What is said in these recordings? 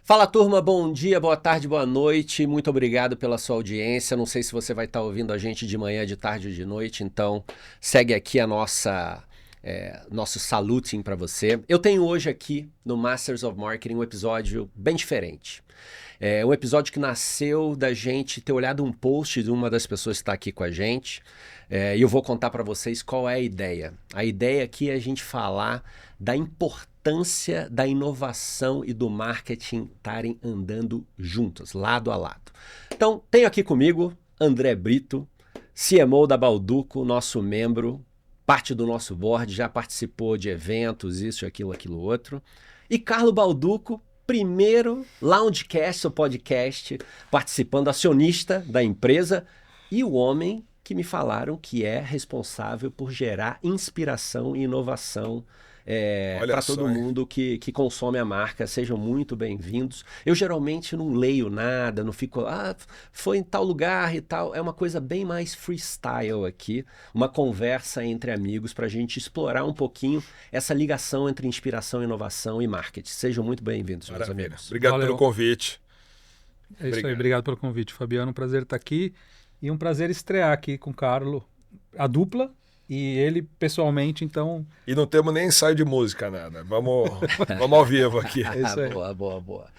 Fala turma, bom dia, boa tarde, boa noite. Muito obrigado pela sua audiência. Não sei se você vai estar ouvindo a gente de manhã, de tarde ou de noite, então segue aqui a nosso saluting para você. Eu tenho hoje aqui no Masters of Marketing um episódio bem diferente. É um episódio que nasceu da gente ter olhado um post de uma das pessoas que está aqui com a gente. E eu vou contar para vocês qual é a ideia. A ideia aqui é a gente falar da importância da inovação e do marketing estarem andando juntos, lado a lado. Então, tenho aqui comigo André Brito, CMO da Balduco, nosso membro, parte do nosso board, já participou de eventos, isso, aquilo, outro. E Carlo Balduco, primeiro Loungecast, o podcast, participando, acionista da empresa, e o homem que me falaram que é responsável por gerar inspiração e inovação para todo mundo que consome a marca. Sejam muito bem-vindos. Eu geralmente não leio nada, não fico, foi em tal lugar e tal. É uma coisa bem mais freestyle aqui, uma conversa entre amigos para a gente explorar um pouquinho essa ligação entre inspiração, inovação e marketing. Sejam muito bem-vindos, meus amigos. Obrigado pelo convite. É isso aí, obrigado pelo convite, Fabiano. Um prazer estar aqui e um prazer estrear aqui com o Carlo, a dupla. E ele pessoalmente, então... E não temos nem ensaio de música, nada. Vamos ao vivo aqui. É isso aí. Boa.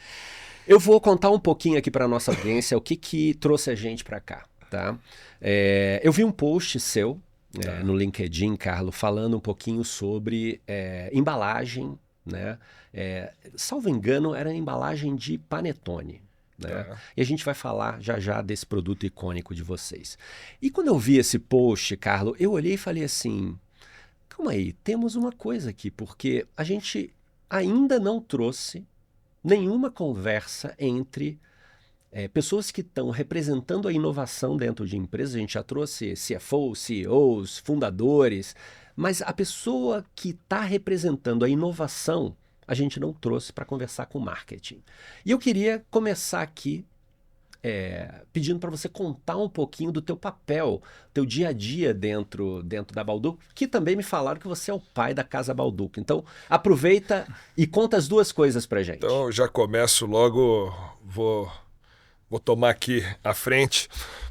Eu vou contar um pouquinho aqui para nossa audiência o que trouxe a gente para cá, tá? Eu vi um post seu no LinkedIn, Carlo, falando um pouquinho sobre embalagem, né? Salvo engano, era embalagem de panetone. Né? E a gente vai falar já desse produto icônico de vocês. E quando eu vi esse post, Carlo, eu olhei e falei assim, calma aí, temos uma coisa aqui, porque a gente ainda não trouxe nenhuma conversa entre pessoas que estão representando a inovação dentro de empresas. A gente já trouxe CFOs, CEOs, fundadores, mas a pessoa que está representando a inovação a gente não trouxe para conversar com marketing. E eu queria começar aqui pedindo para você contar um pouquinho do teu papel, teu dia a dia dentro da Balduco, que também me falaram que você é o pai da Casa Balduco. Então, aproveita e conta as duas coisas para gente. Então, eu já começo logo, vou tomar aqui à frente.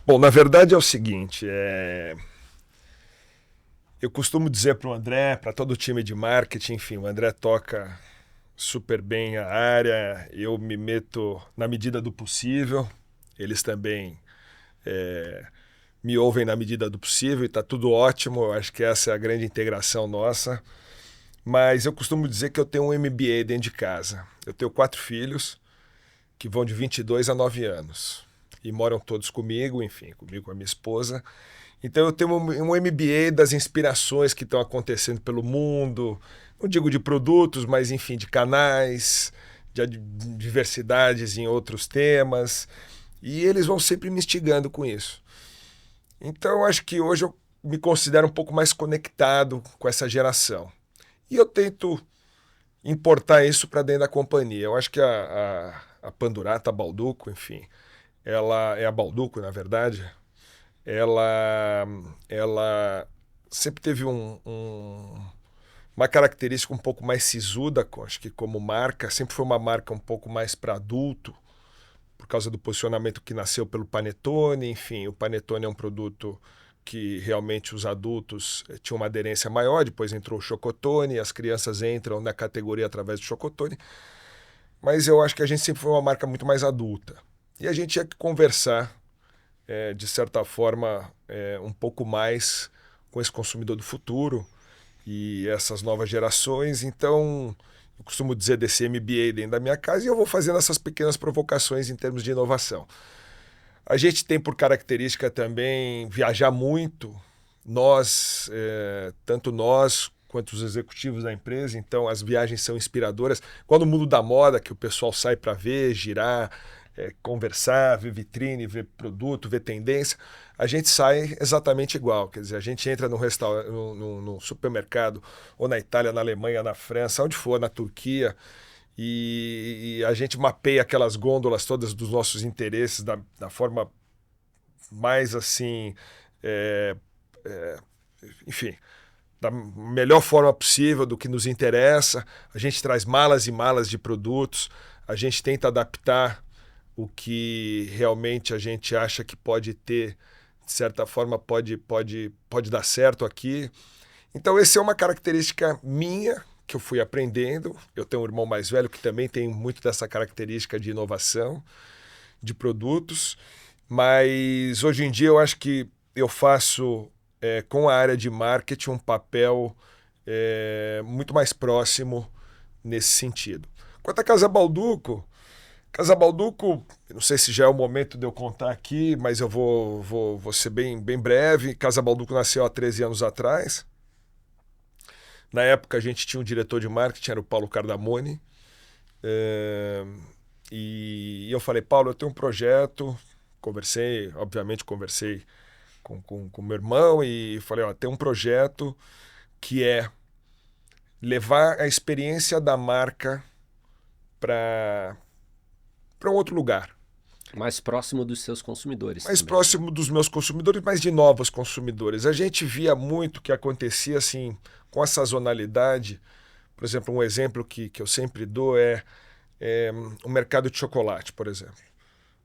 Bom, na verdade é o seguinte, eu costumo dizer para o André, para todo o time de marketing, enfim, o André toca super bem a área, eu me meto na medida do possível, eles também me ouvem na medida do possível e está tudo ótimo, eu acho que essa é a grande integração nossa, mas eu costumo dizer que eu tenho um MBA dentro de casa. Eu tenho 4 filhos que vão de 22 a 9 anos e moram todos comigo, enfim, comigo com a minha esposa. Então eu tenho um MBA das inspirações que estão acontecendo pelo mundo, não digo de produtos, mas enfim, de canais, de diversidades em outros temas, e eles vão sempre me instigando com isso. Então eu acho que hoje eu me considero um pouco mais conectado com essa geração. E eu tento importar isso para dentro da companhia. Eu acho que a Pandurata, a Balduco, enfim, ela é a Balduco, na verdade, ela sempre teve uma característica um pouco mais sisuda, acho que como marca, sempre foi uma marca um pouco mais para adulto, por causa do posicionamento que nasceu pelo Panetone, enfim, o Panetone é um produto que realmente os adultos tinham uma aderência maior, depois entrou o Chocotone, as crianças entram na categoria através do Chocotone, mas eu acho que a gente sempre foi uma marca muito mais adulta. E a gente tinha que conversar, de certa forma, um pouco mais com esse consumidor do futuro e essas novas gerações. Então, eu costumo dizer desse MBA dentro da minha casa e eu vou fazendo essas pequenas provocações em termos de inovação. A gente tem por característica também viajar muito, tanto nós quanto os executivos da empresa, então as viagens são inspiradoras. Quando o mundo da moda, que o pessoal sai para ver, girar, conversar, ver vitrine, ver produto, ver tendência, a gente sai exatamente igual. Quer dizer, a gente entra no supermercado, ou na Itália, na Alemanha, na França, onde for, na Turquia, e a gente mapeia aquelas gôndolas todas dos nossos interesses da forma mais assim, enfim, da melhor forma possível do que nos interessa. A gente traz malas e malas de produtos. a gente tenta adaptar o que realmente a gente acha que pode ter, de certa forma, pode dar certo aqui. Então, essa é uma característica minha, que eu fui aprendendo. Eu tenho um irmão mais velho que também tem muito dessa característica de inovação, de produtos. Mas, hoje em dia, eu acho que eu faço, com a área de marketing, um papel muito mais próximo nesse sentido. Quanto a Casa Balduco, não sei se já é o momento de eu contar aqui, mas eu vou ser bem breve. Casa Balduco nasceu há 13 anos atrás. Na época a gente tinha um diretor de marketing, era o Paulo Cardamone. E eu falei, Paulo, eu tenho um projeto. Obviamente conversei com meu irmão e falei, ó, tem um projeto que é levar a experiência da marca para um outro lugar. Mais próximo dos seus consumidores. Mais também, próximo né? dos meus consumidores, mas de novos consumidores. A gente via muito que acontecia assim, com a sazonalidade. Por exemplo, um exemplo que eu sempre dou é o mercado de chocolate, por exemplo.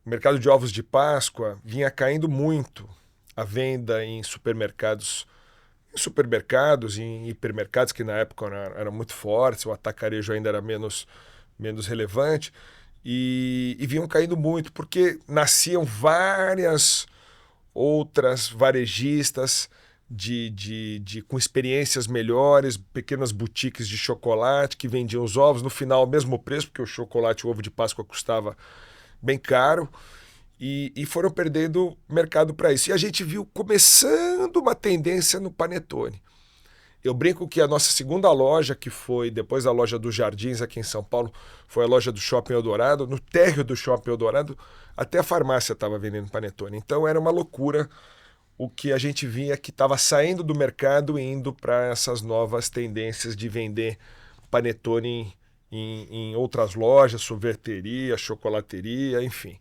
O mercado de ovos de Páscoa vinha caindo muito a venda em supermercados, em hipermercados, que na época eram muito fortes, o atacarejo ainda era menos relevante. E vinham caindo muito, porque nasciam várias outras varejistas com experiências melhores, pequenas boutiques de chocolate que vendiam os ovos, no final ao mesmo preço, porque o chocolate, o ovo de Páscoa custava bem caro, e foram perdendo mercado para isso. E a gente viu começando uma tendência no panetone. Eu brinco que a nossa segunda loja, que foi depois da loja dos Jardins aqui em São Paulo, foi a loja do Shopping Eldorado. No térreo do Shopping Eldorado, até a farmácia estava vendendo panetone. Então era uma loucura o que a gente via que estava saindo do mercado e indo para essas novas tendências de vender panetone em outras lojas, sorveteria, chocolateria, enfim.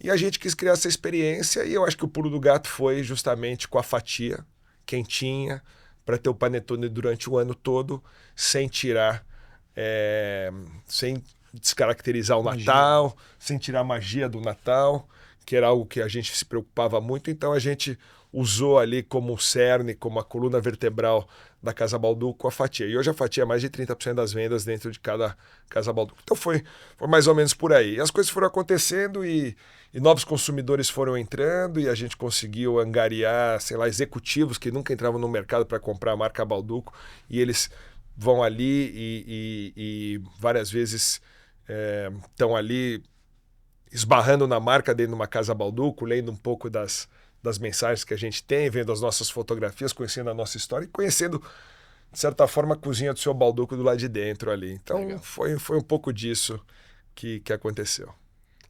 E a gente quis criar essa experiência e eu acho que o pulo do gato foi justamente com a fatia quentinha, para ter o panetone durante o ano todo, sem tirar, sem descaracterizar o Natal, sem tirar a magia do Natal, que era algo que a gente se preocupava muito. Então a gente usou ali como cerne, como a coluna vertebral da Casa Balduco a fatia. E hoje a fatia é mais de 30% das vendas dentro de cada Casa Balduco. Então foi mais ou menos por aí. E as coisas foram acontecendo e novos consumidores foram entrando e a gente conseguiu angariar, sei lá, executivos que nunca entravam no mercado para comprar a marca Balduco e eles vão ali e várias vezes estão ali esbarrando na marca dentro de uma Casa Balduco, lendo um pouco das mensagens que a gente tem, vendo as nossas fotografias, conhecendo a nossa história e conhecendo, de certa forma, a cozinha do seu Balduco do lado de dentro ali. Então foi um pouco disso que aconteceu.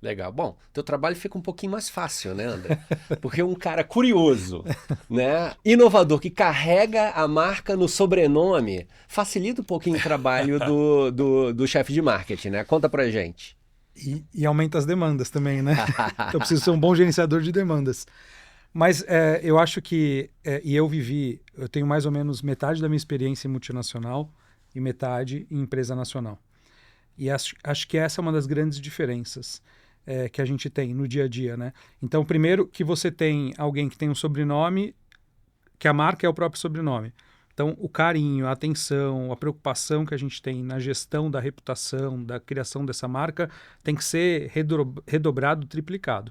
Legal. Bom, teu trabalho fica um pouquinho mais fácil, né, André? Porque um cara curioso, né, inovador, que carrega a marca no sobrenome, facilita um pouquinho o trabalho do chefe de marketing, né? Conta pra gente. E aumenta as demandas também, né? Então eu preciso ser um bom gerenciador de demandas. Mas eu acho que, eu tenho mais ou menos metade da minha experiência em multinacional e metade em empresa nacional. E acho que essa é uma das grandes diferenças que a gente tem no dia a dia, né? Então, primeiro que você tem alguém que tem um sobrenome, que a marca é o próprio sobrenome. Então, o carinho, a atenção, a preocupação que a gente tem na gestão da reputação, da criação dessa marca, tem que ser redobrado, triplicado.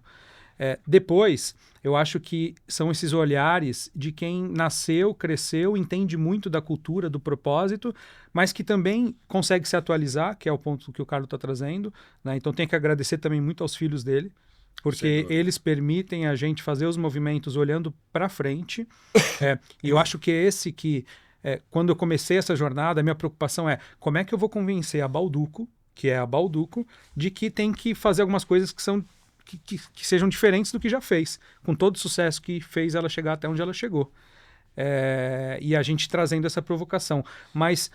Depois, eu acho que são esses olhares de quem nasceu, cresceu, entende muito da cultura, do propósito, mas que também consegue se atualizar, que é o ponto que o Carlos está trazendo, né? Então, tem que agradecer também muito aos filhos dele, porque eles permitem a gente fazer os movimentos olhando para frente. E eu acho que quando eu comecei essa jornada, a minha preocupação é como é que eu vou convencer a Balduco, que é a Balduco, de que tem que fazer algumas coisas que sejam diferentes do que já fez, com todo o sucesso que fez ela chegar até onde ela chegou. E a gente trazendo essa provocação. Mas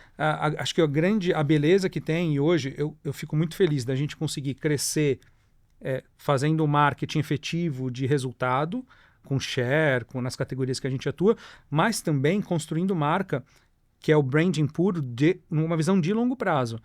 acho que a beleza que tem, e hoje eu fico muito feliz da gente conseguir crescer fazendo marketing efetivo de resultado, com share, nas categorias que a gente atua, mas também construindo marca, que é o branding puro, numa visão de longo prazo.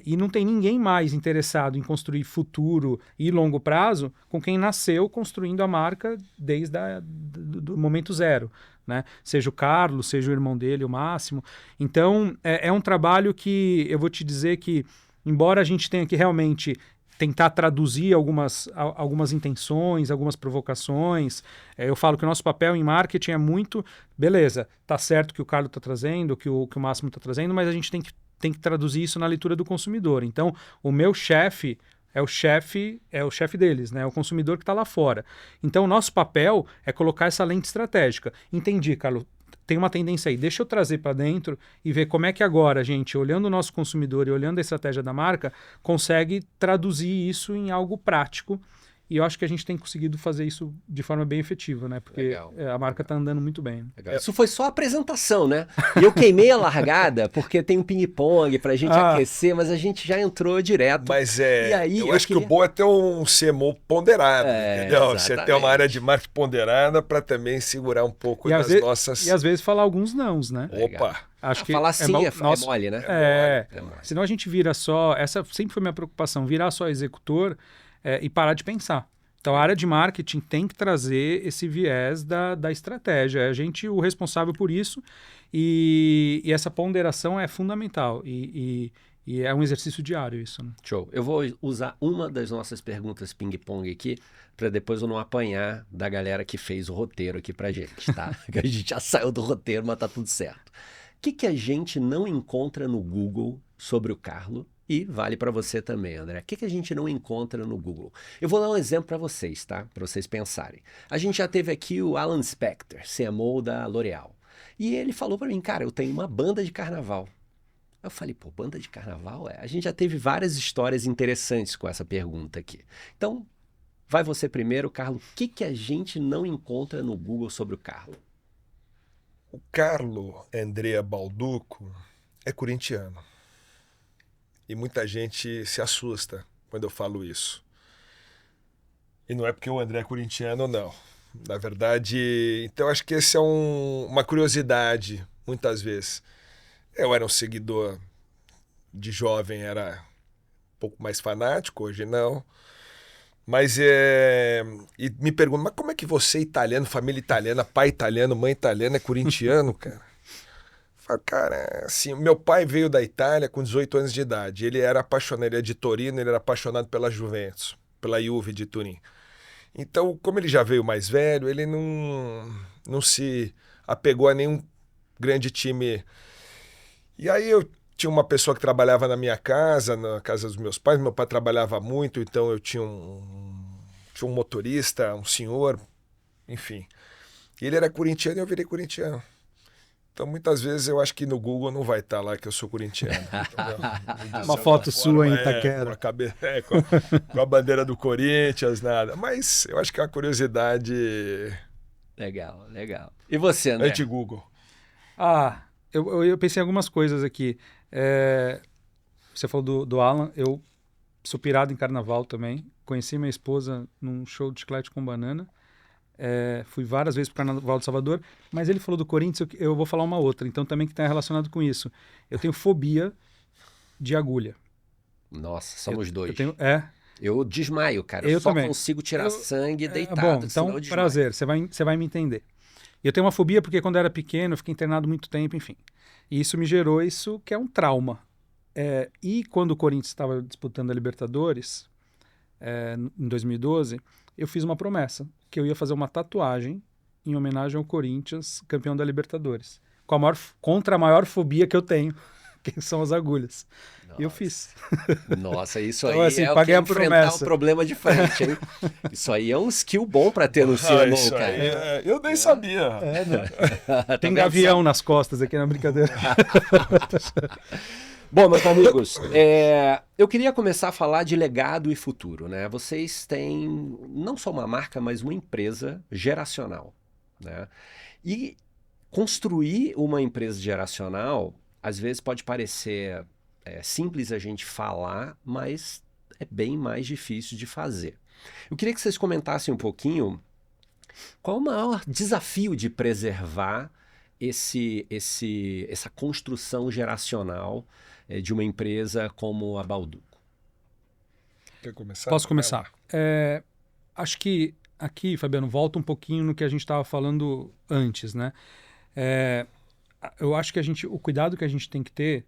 E não tem ninguém mais interessado em construir futuro e longo prazo com quem nasceu construindo a marca desde do momento zero, né? Seja o Carlos, seja o irmão dele, o Máximo. Então, é um trabalho que eu vou te dizer que, embora a gente tenha que realmente tentar traduzir algumas intenções, algumas provocações. Eu falo que o nosso papel em marketing é muito, beleza, tá certo que o Carlos está trazendo, que o Máximo está trazendo, mas a gente tem que traduzir isso na leitura do consumidor. Então, o meu chefe é o chefe deles, né? É o consumidor que está lá fora. Então, o nosso papel é colocar essa lente estratégica. Entendi, Carlos. Tem uma tendência aí, deixa eu trazer para dentro e ver como é que agora a gente, olhando o nosso consumidor e olhando a estratégia da marca, consegue traduzir isso em algo prático. E eu acho que a gente tem conseguido fazer isso de forma bem efetiva, né? Porque a marca está andando muito bem. Legal. Isso foi só a apresentação, né? E eu queimei a largada porque tem um ping-pong pra gente aquecer, mas a gente já entrou direto. Mas e aí, eu acho que o bom é ter um CMO ponderado, entendeu? Exatamente. Você ter uma área de marketing ponderada para também segurar um pouco das nossas... E às vezes falar alguns nãos, né? Opa! Acho que falar sim é mole, né? É mole. Senão a gente vira só... Essa sempre foi minha preocupação, virar só executor e parar de pensar. Então, a área de marketing tem que trazer esse viés da estratégia. É a gente o responsável por isso e essa ponderação é fundamental. E é um exercício diário isso. Né? Show. Eu vou usar uma das nossas perguntas ping-pong aqui para depois eu não apanhar da galera que fez o roteiro aqui pra gente, tá? Que a gente já saiu do roteiro, mas tá tudo certo. O que a gente não encontra no Google sobre o Carlo? E vale para você também, André. O que a gente não encontra no Google? Eu vou dar um exemplo para vocês, tá? Para vocês pensarem. A gente já teve aqui o Alan Spector, CMO da L'Oréal. E ele falou para mim, cara, eu tenho uma banda de carnaval. Eu falei, pô, banda de carnaval? A gente já teve várias histórias interessantes com essa pergunta aqui. Então, vai você primeiro, Carlo. O que a gente não encontra no Google sobre o Carlo? O Carlo Andrea Balduco é corintiano. E muita gente se assusta quando eu falo isso. E não é porque o André é corintiano, não. Na verdade, então acho que esse é uma curiosidade, muitas vezes. Eu era um seguidor de jovem, era um pouco mais fanático, hoje não. Mas e me perguntam, mas como é que você, italiano, família italiana, pai italiano, mãe italiana, é corintiano, cara? Falo, cara, assim, meu pai veio da Itália com 18 anos de idade. Ele era apaixonado, ele é de Torino, ele era apaixonado pela Juventus, pela Juve de Turim. Então, como ele já veio mais velho, ele não se apegou a nenhum grande time. E aí eu tinha uma pessoa que trabalhava na minha casa, na casa dos meus pais. Meu pai trabalhava muito, então eu tinha um motorista, um senhor, enfim. E ele era corintiano e eu virei corintiano. Então, muitas vezes, eu acho que no Google não vai estar lá que eu sou corintiano. Uma foto sua em Itaquera. Com a bandeira do Corinthians, nada. Mas eu acho que é uma curiosidade... Legal, legal. E você, André? Anti-Google. Eu pensei em algumas coisas aqui. Você falou do Alan, eu sou pirado em carnaval também. Conheci minha esposa num show de chiclete com banana. Fui várias vezes para o Carnaval de Salvador, mas ele falou do Corinthians, eu vou falar uma outra, então também que está relacionado com isso. Eu tenho fobia de agulha. Nossa, somos dois. Eu Eu desmaio, cara. Eu só também. Consigo tirar sangue deitado. Bom, então, prazer, você vai me entender. Eu tenho uma fobia porque quando eu era pequeno, eu fiquei internado muito tempo, enfim. E isso me gerou isso que é um trauma. E quando o Corinthians estava disputando a Libertadores, em 2012, eu fiz uma promessa, que eu ia fazer uma tatuagem em homenagem ao Corinthians, campeão da Libertadores. Contra a maior fobia que eu tenho, que são as agulhas. E eu fiz. Nossa, isso então, aí assim, é o que enfrentar o problema de frente, hein? Isso aí é um skill bom para ter no CMO, cara. Eu nem sabia. Tem gavião nas costas aqui na brincadeira. Bom, meus amigos, eu queria começar a falar de legado e futuro, né? Vocês têm não só uma marca, mas uma empresa geracional, né? E construir uma empresa geracional, às vezes pode parecer simples a gente falar, mas é bem mais difícil de fazer. Eu queria que vocês comentassem um pouquinho qual é o maior desafio de preservar essa construção geracional de uma empresa como a Balduco? Quer começar? Posso começar? Acho que aqui, Fabiano, volta um pouquinho no que a gente estava falando antes, né? Eu acho que o cuidado que a gente tem que ter,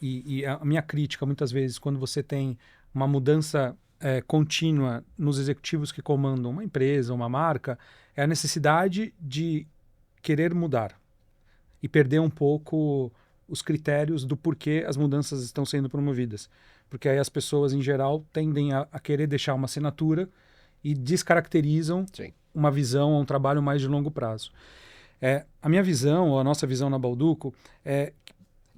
e a minha crítica muitas vezes, quando você tem uma mudança contínua nos executivos que comandam uma empresa, uma marca, é a necessidade de querer mudar e perder um pouco os critérios do porquê as mudanças estão sendo promovidas. Porque aí as pessoas, em geral, tendem a querer deixar uma assinatura e descaracterizam Sim. uma visão ou um trabalho mais de longo prazo. A minha visão, ou a nossa visão na Balduco, é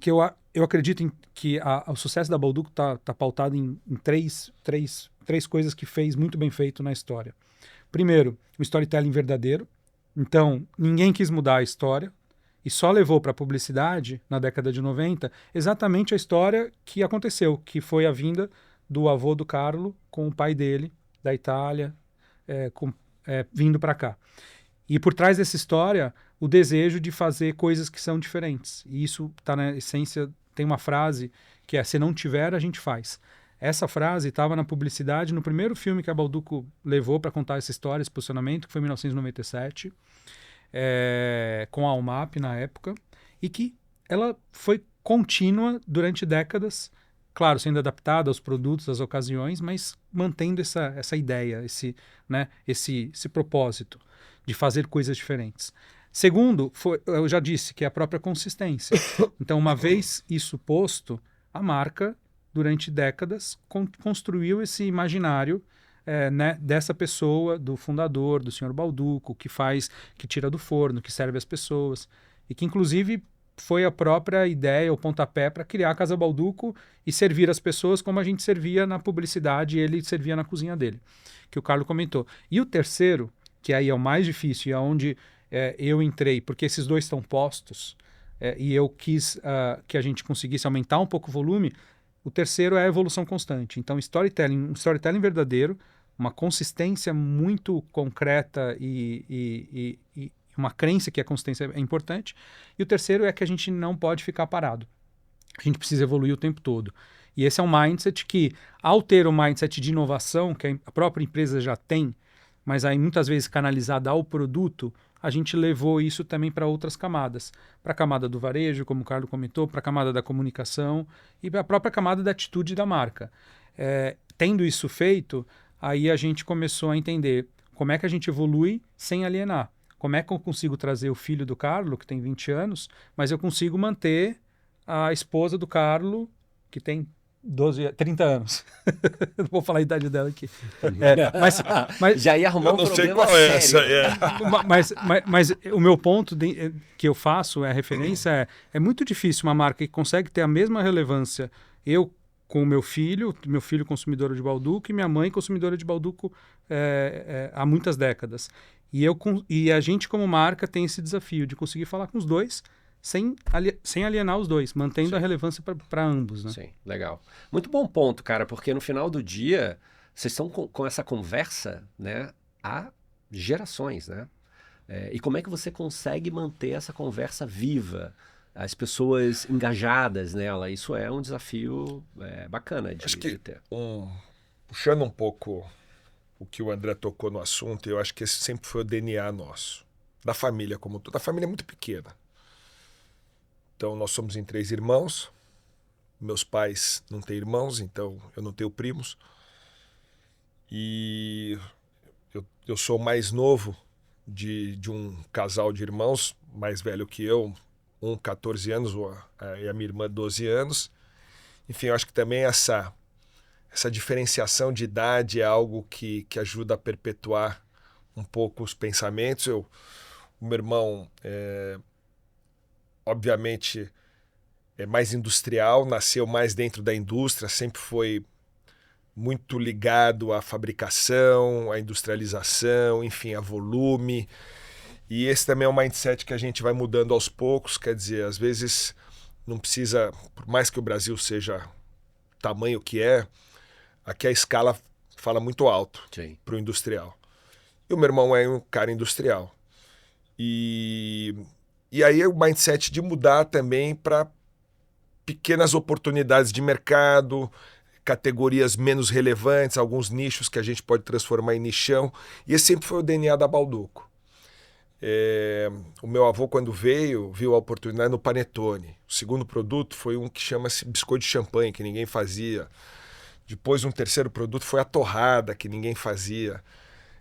que eu acredito que o sucesso da Balduco está pautado em três coisas que fez muito bem feito na história. Primeiro, o storytelling verdadeiro. Então, ninguém quis mudar a história e só levou para a publicidade, na década de 90, exatamente a história que aconteceu, que foi a vinda do avô do Carlo com o pai dele, da Itália, vindo para cá. E por trás dessa história, o desejo de fazer coisas que são diferentes. E isso está na essência, tem uma frase que é: se não tiver, a gente faz. Essa frase estava na publicidade no primeiro filme que a Balduco levou para contar essa história, esse posicionamento, que foi em 1997, com a Almap na época, e que ela foi contínua durante décadas, claro, sendo adaptada aos produtos, às ocasiões, mas mantendo essa ideia, esse propósito de fazer coisas diferentes. Segundo, eu já disse, que é a própria consistência. Então, uma vez isso posto, a marca, durante décadas, construiu esse imaginário dessa pessoa, do fundador, do senhor Balduco, que tira do forno, que serve as pessoas, e que, inclusive, foi a própria ideia, o pontapé, para criar a Casa Balduco e servir as pessoas como a gente servia na publicidade e ele servia na cozinha dele, que o Carlo comentou. E o terceiro, que aí é o mais difícil e é onde eu entrei, porque esses dois estão postos, e eu quis que a gente conseguisse aumentar um pouco o volume. O terceiro é a evolução constante. Então, um storytelling verdadeiro, uma consistência muito concreta e uma crença que a consistência é importante. E o terceiro é que a gente não pode ficar parado. A gente precisa evoluir o tempo todo. E esse é um mindset que, ao ter um mindset de inovação, que a própria empresa já tem, mas aí muitas vezes canalizada ao produto, a gente levou isso também para outras camadas. Para a camada do varejo, como o Carlos comentou, para a camada da comunicação e para a própria camada da atitude da marca. Tendo isso feito, aí a gente começou a entender como é que a gente evolui sem alienar. Como é que eu consigo trazer o filho do Carlos, que tem 20 anos, mas eu consigo manter a esposa do Carlos, que tem 30 anos. Não vou falar a idade dela aqui. Mas já ia arrumar um problema sério. Eu não sei qual é essa. Mas o meu ponto que eu faço, a referência é muito difícil uma marca que consegue ter a mesma relevância. Eu com o meu filho consumidora de Balduco e minha mãe consumidora de Balduco há muitas décadas. E a gente como marca tem esse desafio de conseguir falar com os dois sem alienar os dois, mantendo a relevância para ambos. Né? Sim, legal. Muito bom ponto, cara, porque no final do dia, vocês estão com essa conversa, né, há gerações, né? E como é que você consegue manter essa conversa viva, as pessoas engajadas nela? Isso é um desafio bacana de ter. Puxando um pouco o que o André tocou no assunto, eu acho que esse sempre foi o DNA nosso, da família como toda. A família é muito pequena. Então, nós somos em 3 irmãos. Meus pais não têm irmãos, então eu não tenho primos. E eu sou o mais novo de um casal de irmãos, mais velho que eu, 14 anos, e a minha irmã 12 anos. Enfim, eu acho que também essa diferenciação de idade é algo que ajuda a perpetuar um pouco os pensamentos. O meu irmão obviamente é mais industrial, nasceu mais dentro da indústria, sempre foi muito ligado à fabricação, à industrialização, enfim, a volume. E esse também é um mindset que a gente vai mudando aos poucos, quer dizer, às vezes não precisa, por mais que o Brasil seja o tamanho que é, aqui a escala fala muito alto para o industrial. E o meu irmão é um cara industrial. E E aí o mindset de mudar também para pequenas oportunidades de mercado, categorias menos relevantes, alguns nichos que a gente pode transformar em nichão. E esse sempre foi o DNA da Balduco. O meu avô, quando veio, viu a oportunidade no Panetone. O segundo produto foi um que chama-se biscoito de champanhe, que ninguém fazia. Depois, um terceiro produto foi a torrada, que ninguém fazia.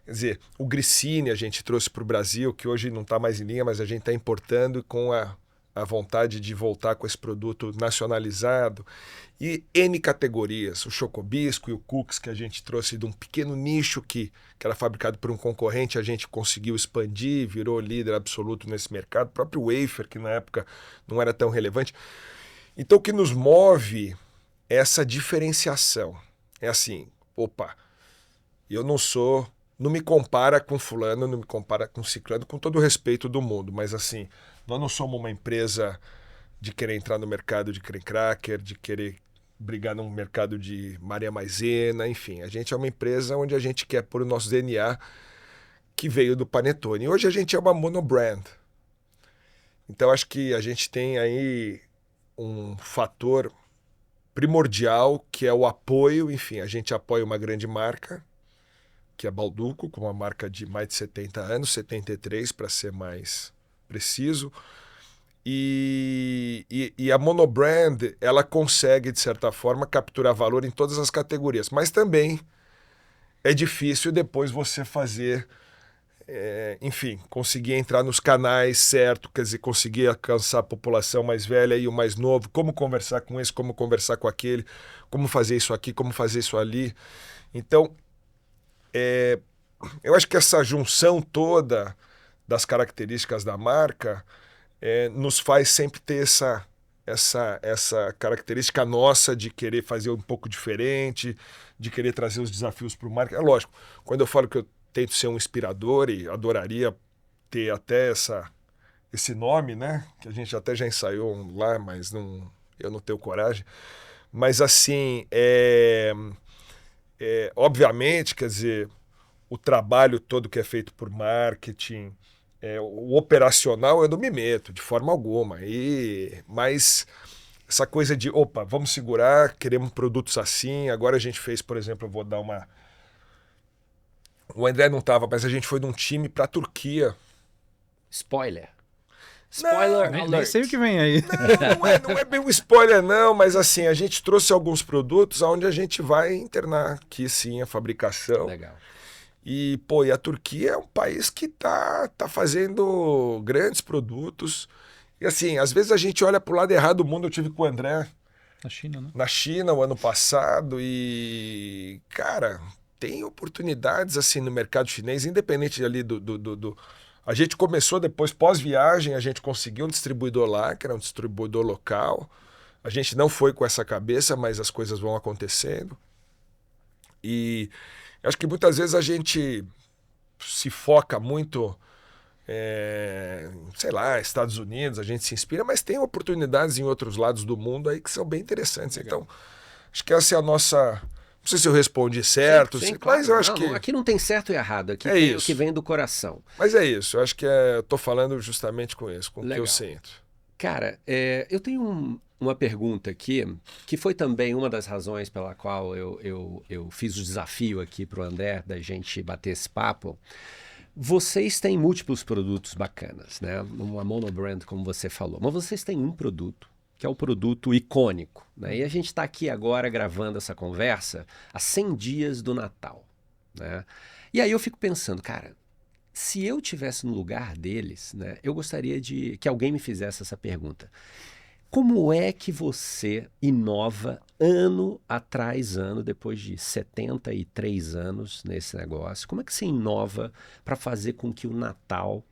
Quer dizer, o Grissini a gente trouxe para o Brasil, que hoje não está mais em linha, mas a gente está importando com a vontade de voltar com esse produto nacionalizado. E N categorias, o Chocobisco e o Cookies, que a gente trouxe de um pequeno nicho que era fabricado por um concorrente, a gente conseguiu expandir, virou líder absoluto nesse mercado. O próprio Wafer, que na época não era tão relevante. Então o que nos move é essa diferenciação. É assim, opa, eu não me compara com fulano, não me compara com ciclano, com todo o respeito do mundo, mas assim, nós não somos uma empresa de querer entrar no mercado de creme cracker, de querer brigar num mercado de Maria Maizena, enfim. A gente é uma empresa onde a gente quer pôr o nosso DNA que veio do Panetone. Hoje a gente é uma monobrand. Então acho que a gente tem aí um fator primordial que é o apoio. Enfim, a gente apoia uma grande marca, que é a Balduco, com uma marca de mais de 70 anos, 73 para ser mais preciso. E a monobrand, ela consegue, de certa forma, capturar valor em todas as categorias. Mas também é difícil depois você fazer, enfim, conseguir entrar nos canais certo, quer dizer, conseguir alcançar a população mais velha e o mais novo, como conversar com esse, como conversar com aquele, como fazer isso aqui, como fazer isso ali. Então, eu acho que essa junção toda das características da marca nos faz sempre ter essa característica nossa de querer fazer um pouco diferente, de querer trazer os desafios para o marketing. É lógico, quando eu falo que eu tento ser um inspirador e adoraria ter até esse nome, né? Que a gente até já ensaiou lá, mas eu não tenho coragem. Mas assim, obviamente, quer dizer, o trabalho todo que é feito por marketing, o operacional eu não me meto de forma alguma. Mas essa coisa de, opa, vamos segurar, queremos produtos assim. Agora a gente fez, por exemplo, eu vou dar uma... O André não estava, mas a gente foi num time para a Turquia. Spoiler. Spoiler alert. Nem sei o que vem aí. Não é bem um spoiler não, mas assim, a gente trouxe alguns produtos onde a gente vai internar aqui sim a fabricação. Legal. E, e a Turquia é um país que tá fazendo grandes produtos. E assim, às vezes a gente olha pro lado errado do mundo. Eu tive com o André na China, né? Na China, o ano passado. E, cara, tem oportunidades assim no mercado chinês, independente ali do... A gente começou depois, pós-viagem, a gente conseguiu um distribuidor lá, que era um distribuidor local. A gente não foi com essa cabeça, mas as coisas vão acontecendo. E... acho que muitas vezes a gente se foca muito, sei lá, Estados Unidos, a gente se inspira, mas tem oportunidades em outros lados do mundo aí que são bem interessantes. Legal. Então, acho que essa é a nossa... Não sei se eu respondi certo, sim, mas claro. Eu acho não, que... Aqui não tem certo e errado, aqui tem o que vem do coração. Mas é isso, eu acho que eu tô falando justamente com isso, com o que eu sinto. Cara, eu tenho uma pergunta aqui, que foi também uma das razões pela qual eu fiz o desafio aqui para o André, da gente bater esse papo. Vocês têm múltiplos produtos bacanas, né? Uma monobrand, como você falou, mas vocês têm um produto, que é o produto icônico, né? E a gente está aqui agora gravando essa conversa há 100 dias do Natal, né? E aí eu fico pensando, cara, se eu tivesse no lugar deles, né, eu gostaria de que alguém me fizesse essa pergunta. Como é que você inova ano atrás ano, depois de 73 anos nesse negócio? Como é que você inova para fazer com que o Natal,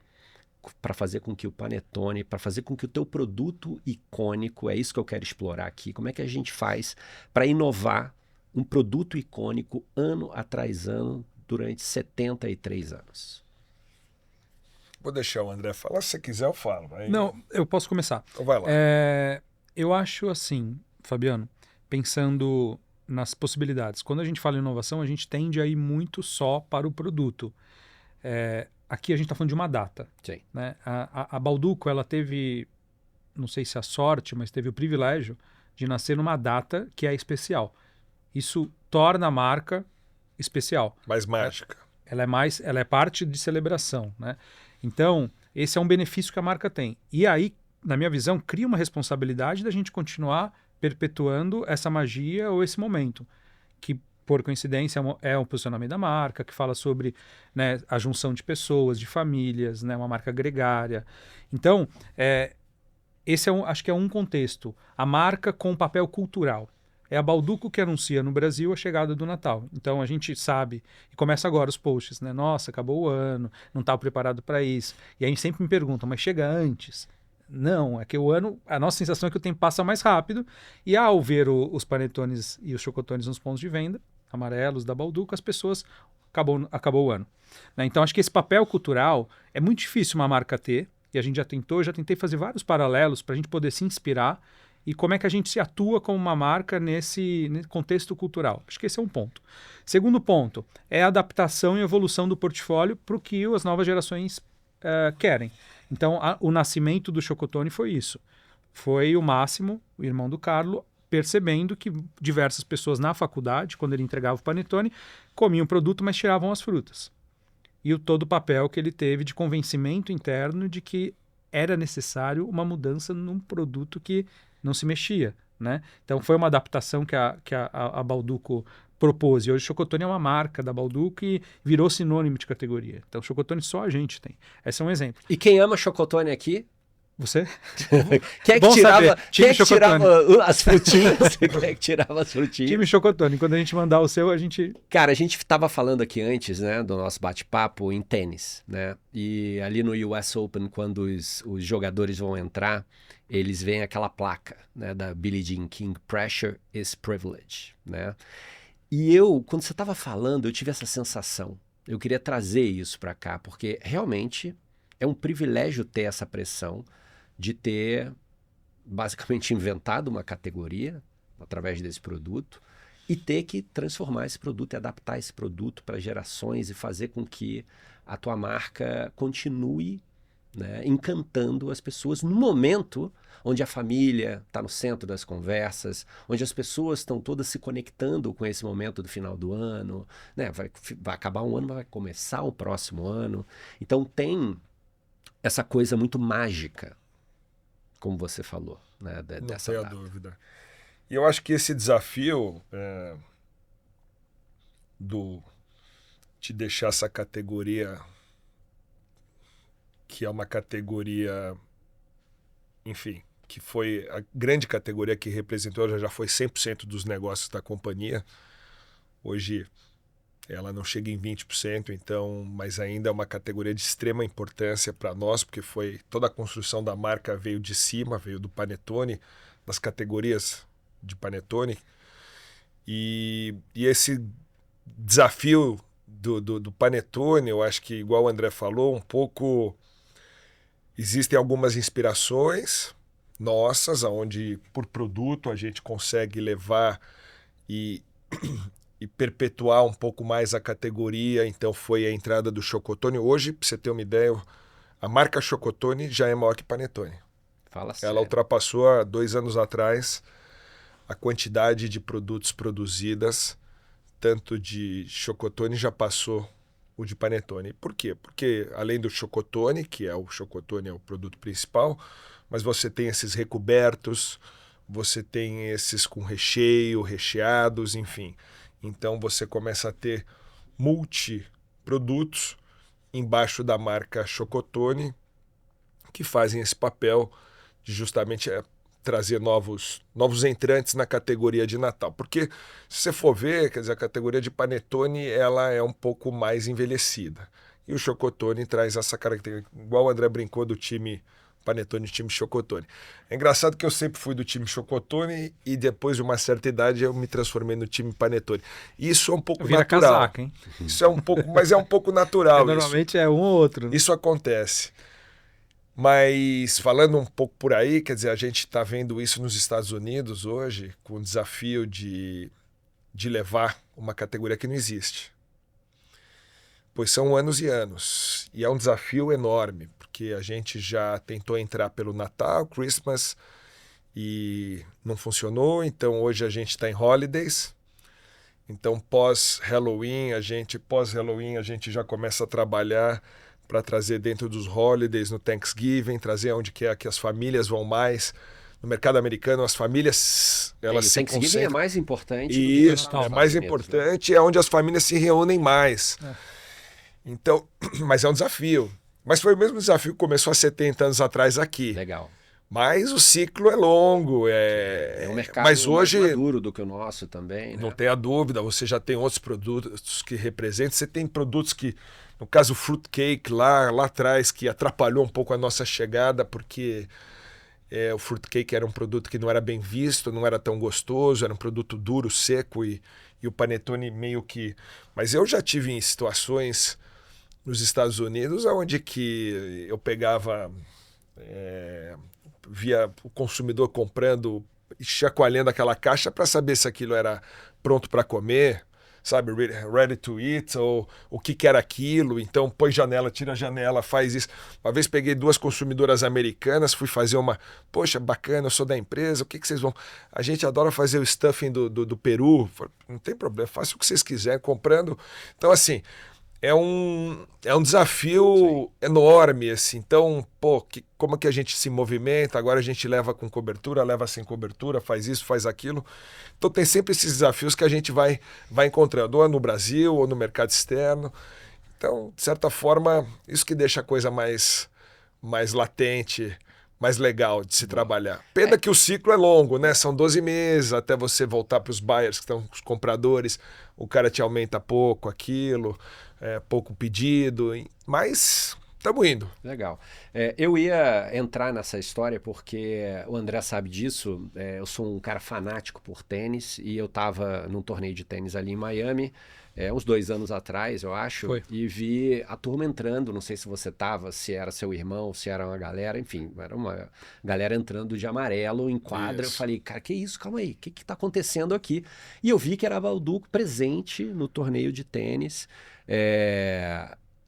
para fazer com que o Panetone, para fazer com que o teu produto icônico, é isso que eu quero explorar aqui, como é que a gente faz para inovar um produto icônico ano atrás ano durante 73 anos? Vou deixar o André falar, se você quiser eu falo. Aí... Não, eu posso começar. Então vai lá. Eu acho assim, Fabiano, pensando nas possibilidades. Quando a gente fala em inovação, a gente tende a ir muito só para o produto. aqui a gente está falando de uma data. Sim. Né? A Bauducco, ela teve, não sei se a sorte, mas teve o privilégio de nascer numa data que é especial. Isso torna a marca especial. Mais mágica. Ela é parte de celebração, né? Então, esse é um benefício que a marca tem. E aí, na minha visão, cria uma responsabilidade da gente continuar perpetuando essa magia ou esse momento, que, por coincidência, é um posicionamento da marca, que fala sobre, né, a junção de pessoas, de famílias, né, uma marca gregária. Então, esse acho que é um contexto. A marca com um papel cultural. É a Bauducco que anuncia no Brasil a chegada do Natal. Então a gente sabe, e começa agora os posts, né? Nossa, acabou o ano, não estava preparado para isso. E aí sempre me perguntam, mas chega antes? Não, é que o ano, a nossa sensação é que o tempo passa mais rápido, e ao ver os panetones e os chocotones nos pontos de venda, amarelos da Bauducco, as pessoas acabou o ano. Né? Então acho que esse papel cultural é muito difícil uma marca ter, e a gente já tentei fazer vários paralelos para a gente poder se inspirar e como é que a gente se atua como uma marca nesse contexto cultural. Acho que esse é um ponto. Segundo ponto é a adaptação e evolução do portfólio para o que as novas gerações querem. Então, o nascimento do Chocotone foi isso. Foi o Máximo, o irmão do Carlo, percebendo que diversas pessoas na faculdade, quando ele entregava o panetone, comiam o produto, mas tiravam as frutas. E todo o papel que ele teve de convencimento interno de que era necessário uma mudança num produto que não se mexia, né? Então foi uma adaptação que a Bauducco propôs. E hoje o Chocotone é uma marca da Bauducco e virou sinônimo de categoria. Então o Chocotone só a gente tem. Esse é um exemplo. E quem ama Chocotone aqui? Você? Quem é que tirava as frutinhas? Quem é que tirava as frutinhas? Time Chocotone. Quando a gente mandar o seu, a gente... Cara, a gente estava falando aqui antes, né, do nosso bate-papo em tênis, né? E ali no US Open, quando os jogadores vão entrar, eles veem aquela placa, né, da Billie Jean King, Pressure is Privilege, né? E quando você estava falando, eu tive essa sensação. Eu queria trazer isso para cá, porque realmente é um privilégio ter essa pressão de ter basicamente inventado uma categoria através desse produto e ter que transformar esse produto e adaptar esse produto para gerações e fazer com que a tua marca continue, né, encantando as pessoas no momento onde a família está no centro das conversas, onde as pessoas estão todas se conectando com esse momento do final do ano, né? Vai acabar um ano, mas vai começar o próximo ano. Então tem essa coisa muito mágica, como você falou, né? Dessa data. Não tenho a dúvida. E eu acho que esse desafio de deixar essa categoria, que é uma categoria, enfim, que foi a grande categoria que representou, já foi 100% dos negócios da companhia. Hoje ela não chega em 20%, então, mas ainda é uma categoria de extrema importância para nós, porque toda a construção da marca veio de cima, veio do Panetone, das categorias de Panetone. E esse desafio do Panetone, eu acho que, igual o André falou, um pouco existem algumas inspirações nossas, onde por produto a gente consegue levar e perpetuar um pouco mais a categoria. Então foi a entrada do Chocotone. Hoje, para você ter uma ideia, a marca Chocotone já é maior que Panetone. Fala Ela sério. ultrapassou há 2 anos atrás a quantidade de produtos produzidas, tanto de Chocotone já passou o de Panetone. Por quê? Porque além do Chocotone, que é o Chocotone é o produto principal, mas você tem esses recobertos, você tem esses com recheio, recheados, enfim. Então você começa a ter multiprodutos embaixo da marca Chocotone que fazem esse papel de justamente trazer novos entrantes na categoria de Natal. Porque se você for ver, quer dizer, a categoria de Panetone ela é um pouco mais envelhecida. E o Chocotone traz essa característica, igual o André brincou do time Panetone, time Chocotone. É engraçado que eu sempre fui do time Chocotone e depois de uma certa idade eu me transformei no time Panetone. Isso é um pouco natural. Casaca, hein? Isso é um pouco, mas é um pouco natural. Normalmente é um ou outro. Né? Isso acontece. Mas falando um pouco por aí, quer dizer, a gente está vendo isso nos Estados Unidos hoje, com o desafio de levar uma categoria que não existe. Pois são anos e anos. E é um desafio enorme, porque a gente já tentou entrar pelo Natal, Christmas, e não funcionou. Então hoje a gente está em holidays. Então pós-Halloween a gente já começa a trabalhar para trazer dentro dos holidays, no Thanksgiving, trazer onde que é que as famílias vão mais. No mercado americano, as famílias, elas se Thanksgiving concentram. é mais importante do que Isso, nos é Estados mais Unidos, importante, é onde as famílias se reúnem mais. Então, mas é um desafio. Mas foi o mesmo desafio que começou há 70 anos atrás aqui. Legal. Mas o ciclo é longo. É um mercado mas hoje, mais maduro do que o nosso também, né? não tenha dúvida, você já tem outros produtos que representam. Você tem produtos que, no caso o fruitcake lá atrás, que atrapalhou um pouco a nossa chegada, porque o fruitcake era um produto que não era bem visto, não era tão gostoso, era um produto duro, seco e o panetone meio que... Mas eu já tive em situações nos Estados Unidos onde que eu pegava... via o consumidor comprando e chacoalhando aquela caixa para saber se aquilo era pronto para comer, sabe, ready to eat, ou o que era aquilo. Então põe janela, tira a janela, faz isso. Uma vez peguei 2 consumidoras americanas, fui fazer uma, poxa, bacana, eu sou da empresa, o que vocês vão... A gente adora fazer o stuffing do Peru. Não tem problema, faça o que vocês quiserem, comprando. Então assim... É um desafio enorme, assim. Então, como que a gente se movimenta? Agora a gente leva com cobertura, leva sem cobertura, faz isso, faz aquilo. Então tem sempre esses desafios que a gente vai encontrando, ou no Brasil, ou no mercado externo. Então, de certa forma, isso que deixa a coisa mais latente, mais legal de se trabalhar. Pena que o ciclo é longo, né? São 12 meses até você voltar para os buyers, que estão os compradores. O cara te aumenta pouco aquilo... pouco pedido, mas estamos indo. Legal. Eu ia entrar nessa história porque o André sabe disso. Eu sou um cara fanático por tênis e eu estava num torneio de tênis ali em Miami, uns 2 anos atrás, eu acho. Foi. E vi a turma entrando. Não sei se você estava, se era seu irmão, se era uma galera. Enfim, era uma galera entrando de amarelo em quadra. Isso. Eu falei, cara, que isso? Calma aí, o que está acontecendo aqui? E eu vi que era Balduco presente no torneio de tênis.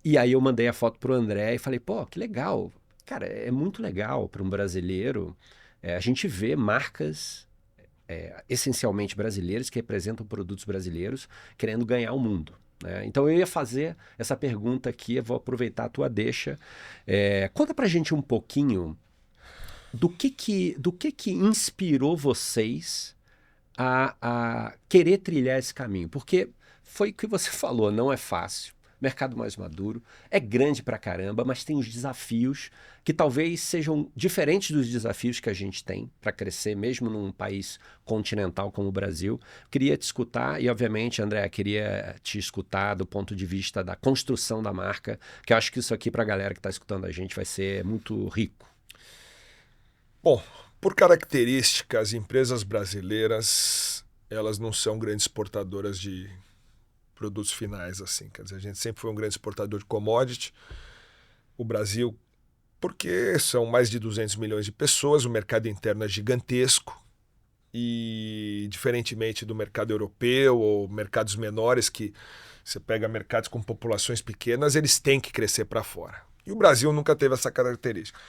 E aí eu mandei a foto pro André e falei, pô, que legal. Cara, é muito legal para um brasileiro a gente ver marcas essencialmente brasileiras que representam produtos brasileiros querendo ganhar o mundo, né? Então eu ia fazer essa pergunta aqui, eu vou aproveitar a tua deixa. Conta pra gente um pouquinho do que inspirou vocês a querer trilhar esse caminho, porque foi o que você falou, não é fácil. Mercado mais maduro, é grande pra caramba, mas tem os desafios que talvez sejam diferentes dos desafios que a gente tem para crescer, mesmo num país continental como o Brasil. Queria te escutar e, obviamente, André, queria te escutar do ponto de vista da construção da marca, que eu acho que isso aqui para a galera que está escutando a gente vai ser muito rico. Bom, por característica, as empresas brasileiras, elas não são grandes exportadoras de produtos finais, assim. Quer dizer, a gente sempre foi um grande exportador de commodity. O Brasil, porque são mais de 200 milhões de pessoas, o mercado interno é gigantesco e, diferentemente do mercado europeu ou mercados menores, que você pega mercados com populações pequenas, eles têm que crescer para fora. E o Brasil nunca teve essa característica.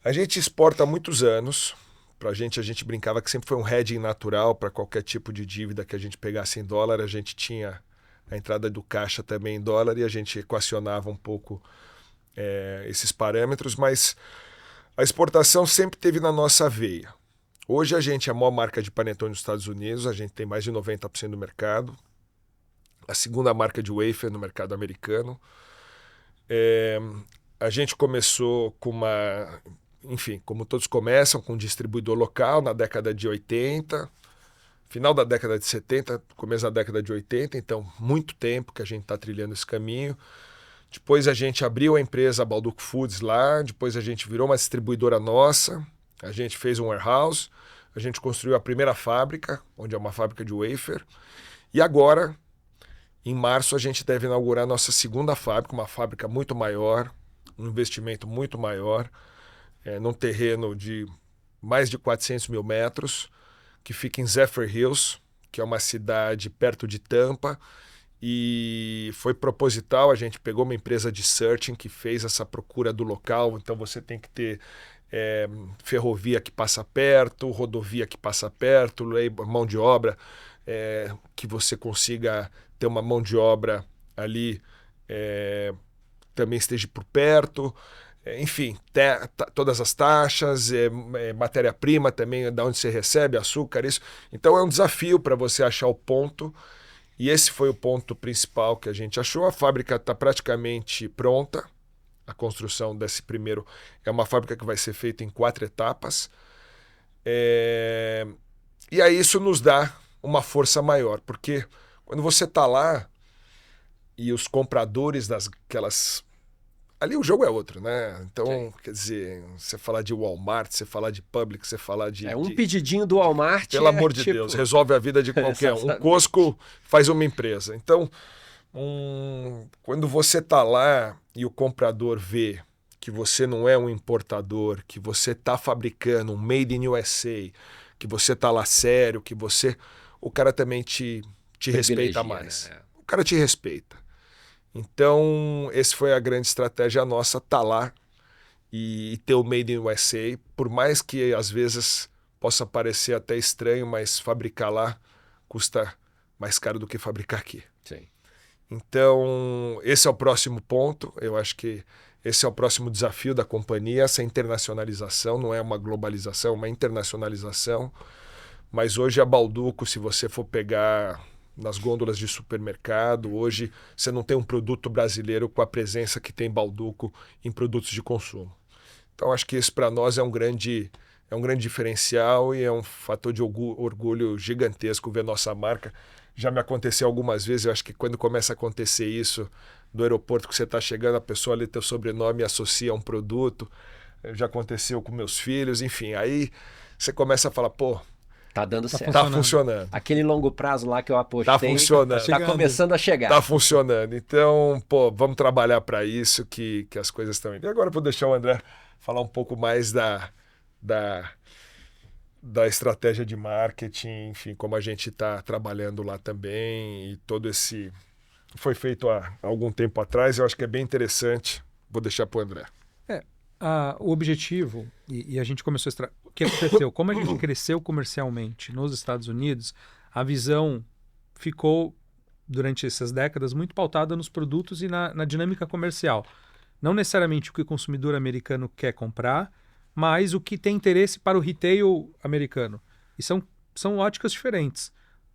A gente exporta há muitos anos. A gente brincava que sempre foi um hedging natural para qualquer tipo de dívida que a gente pegasse em dólar. A gente tinha a entrada do caixa também em dólar e a gente equacionava um pouco esses parâmetros, mas a exportação sempre teve na nossa veia. Hoje a gente é a maior marca de panetone nos Estados Unidos, a gente tem mais de 90% do mercado, a segunda marca de wafer no mercado americano. A gente começou com uma... Enfim, como todos começam, com um distribuidor local na década de 80, final da década de 70, começo da década de 80, então muito tempo que a gente está trilhando esse caminho. Depois a gente abriu a empresa Balduco Foods lá, depois a gente virou uma distribuidora nossa, a gente fez um warehouse, a gente construiu a primeira fábrica, onde é uma fábrica de wafer, e agora, em março, a gente deve inaugurar a nossa segunda fábrica, uma fábrica muito maior, um investimento muito maior, num terreno de mais de 400 mil metros, que fica em Zephyr Hills, que é uma cidade perto de Tampa, E foi proposital, a gente pegou uma empresa de searching que fez essa procura do local, então você tem que ter ferrovia que passa perto, rodovia que passa perto, mão de obra, que você consiga ter uma mão de obra ali também esteja por perto, enfim, todas as taxas, matéria-prima também, da onde você recebe, açúcar, isso. Então é um desafio para você achar o ponto, e esse foi o ponto principal que a gente achou. A fábrica está praticamente pronta, a construção desse primeiro é uma fábrica que vai ser feita em 4 etapas, e aí isso nos dá uma força maior, porque quando você está lá e os compradores daquelas... Ali o jogo é outro, né? Então, sim, quer dizer, você falar de Walmart, você falar de Publix, você falar de... pedidinho do Walmart. Pelo amor de Deus, resolve a vida de qualquer um. Um Costco faz uma empresa. Então, quando você está lá e o comprador vê que você não é um importador, que você está fabricando um Made in USA, que você está lá sério, que você... O cara também te respeita mais. Né? O cara te respeita. Então, essa foi a grande estratégia nossa, tá lá e ter o Made in USA, por mais que às vezes possa parecer até estranho, mas fabricar lá custa mais caro do que fabricar aqui. Sim. Então, esse é o próximo ponto, eu acho que esse é o próximo desafio da companhia, essa internacionalização, não é uma globalização, é uma internacionalização, mas hoje a Bauducco, se você for pegar... nas gôndolas de supermercado, hoje você não tem um produto brasileiro com a presença que tem Bauducco em produtos de consumo. Então acho que isso para nós é um grande diferencial e é um fator de orgulho gigantesco ver nossa marca. Já me aconteceu algumas vezes, eu acho que quando começa a acontecer isso, do aeroporto que você está chegando, a pessoa ali, teu sobrenome associa a um produto, já aconteceu com meus filhos, enfim, aí você começa a falar, pô, tá dando certo. Tá funcionando. Aquele longo prazo lá que eu apostei. Tá funcionando. Tá começando a chegar. Tá funcionando. Então, pô, vamos trabalhar para isso que as coisas estão indo. E agora eu vou deixar o André falar um pouco mais da estratégia de marketing, enfim, como a gente está trabalhando lá também. E todo esse... Foi feito há algum tempo atrás, eu acho que é bem interessante. Vou deixar para o André. O objetivo, e a gente começou a... O que aconteceu? Como a gente cresceu comercialmente nos Estados Unidos, a visão ficou, durante essas décadas, muito pautada nos produtos e na dinâmica comercial. Não necessariamente o que o consumidor americano quer comprar, mas o que tem interesse para o retail americano. E são óticas diferentes.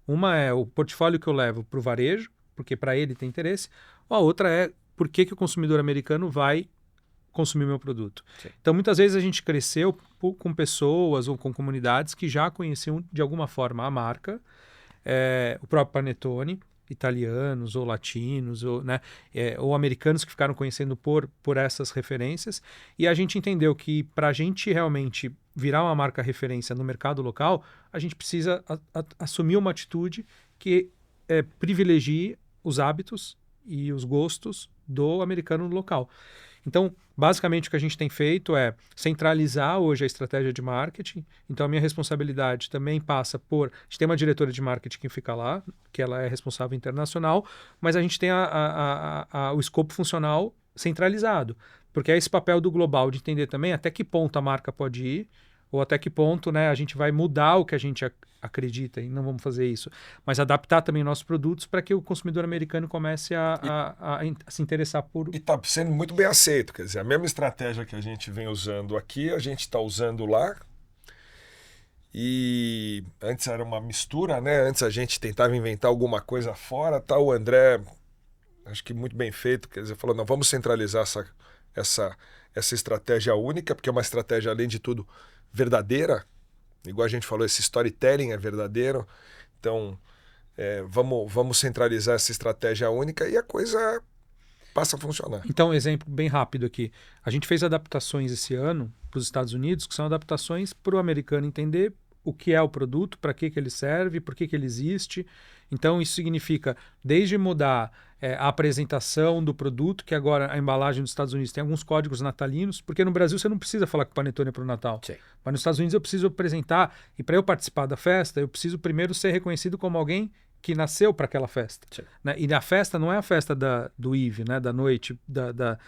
Uma é o portfólio que eu levo para o varejo, porque para ele tem interesse. A outra é por que o consumidor americano vai consumir meu produto. Sim. Então, muitas vezes a gente cresceu com pessoas ou com comunidades que já conheciam de alguma forma a marca, o próprio Panetone, italianos ou latinos, ou americanos que ficaram conhecendo por essas referências, e a gente entendeu que para a gente realmente virar uma marca referência no mercado local, a gente precisa assumir uma atitude que privilegie os hábitos e os gostos do americano local. Então, basicamente, o que a gente tem feito é centralizar hoje a estratégia de marketing. Então, a minha responsabilidade também passa por... A gente tem uma diretora de marketing que fica lá, que ela é responsável internacional, mas a gente tem o escopo funcional centralizado. Porque é esse papel do global de entender também até que ponto a marca pode ir, ou até que ponto, né, a gente vai mudar o que a gente acredita e não vamos fazer isso. Mas adaptar também nossos produtos para que o consumidor americano comece a se interessar por... E está sendo muito bem aceito. Quer dizer, a mesma estratégia que a gente vem usando aqui, a gente está usando lá. E antes era uma mistura, né? Antes a gente tentava inventar alguma coisa fora. Tá? O André, acho que muito bem feito, quer dizer, falou, não, vamos centralizar essa estratégia única, porque é uma estratégia, além de tudo, verdadeira, igual a gente falou, esse storytelling é verdadeiro, então vamos centralizar essa estratégia única e a coisa passa a funcionar. Então, um exemplo bem rápido aqui, a gente fez adaptações esse ano para os Estados Unidos, que são adaptações para o americano entender o que é o produto, para que ele serve, por que ele existe. Então, isso significa desde mudar a apresentação do produto, que agora a embalagem dos Estados Unidos tem alguns códigos natalinos, porque no Brasil você não precisa falar que o Panetone é para o Natal. Sim. Mas nos Estados Unidos eu preciso apresentar, e para eu participar da festa, eu preciso primeiro ser reconhecido como alguém que nasceu para aquela festa. Sim. Né? E a festa não é a festa do Eve, né? Da noite, da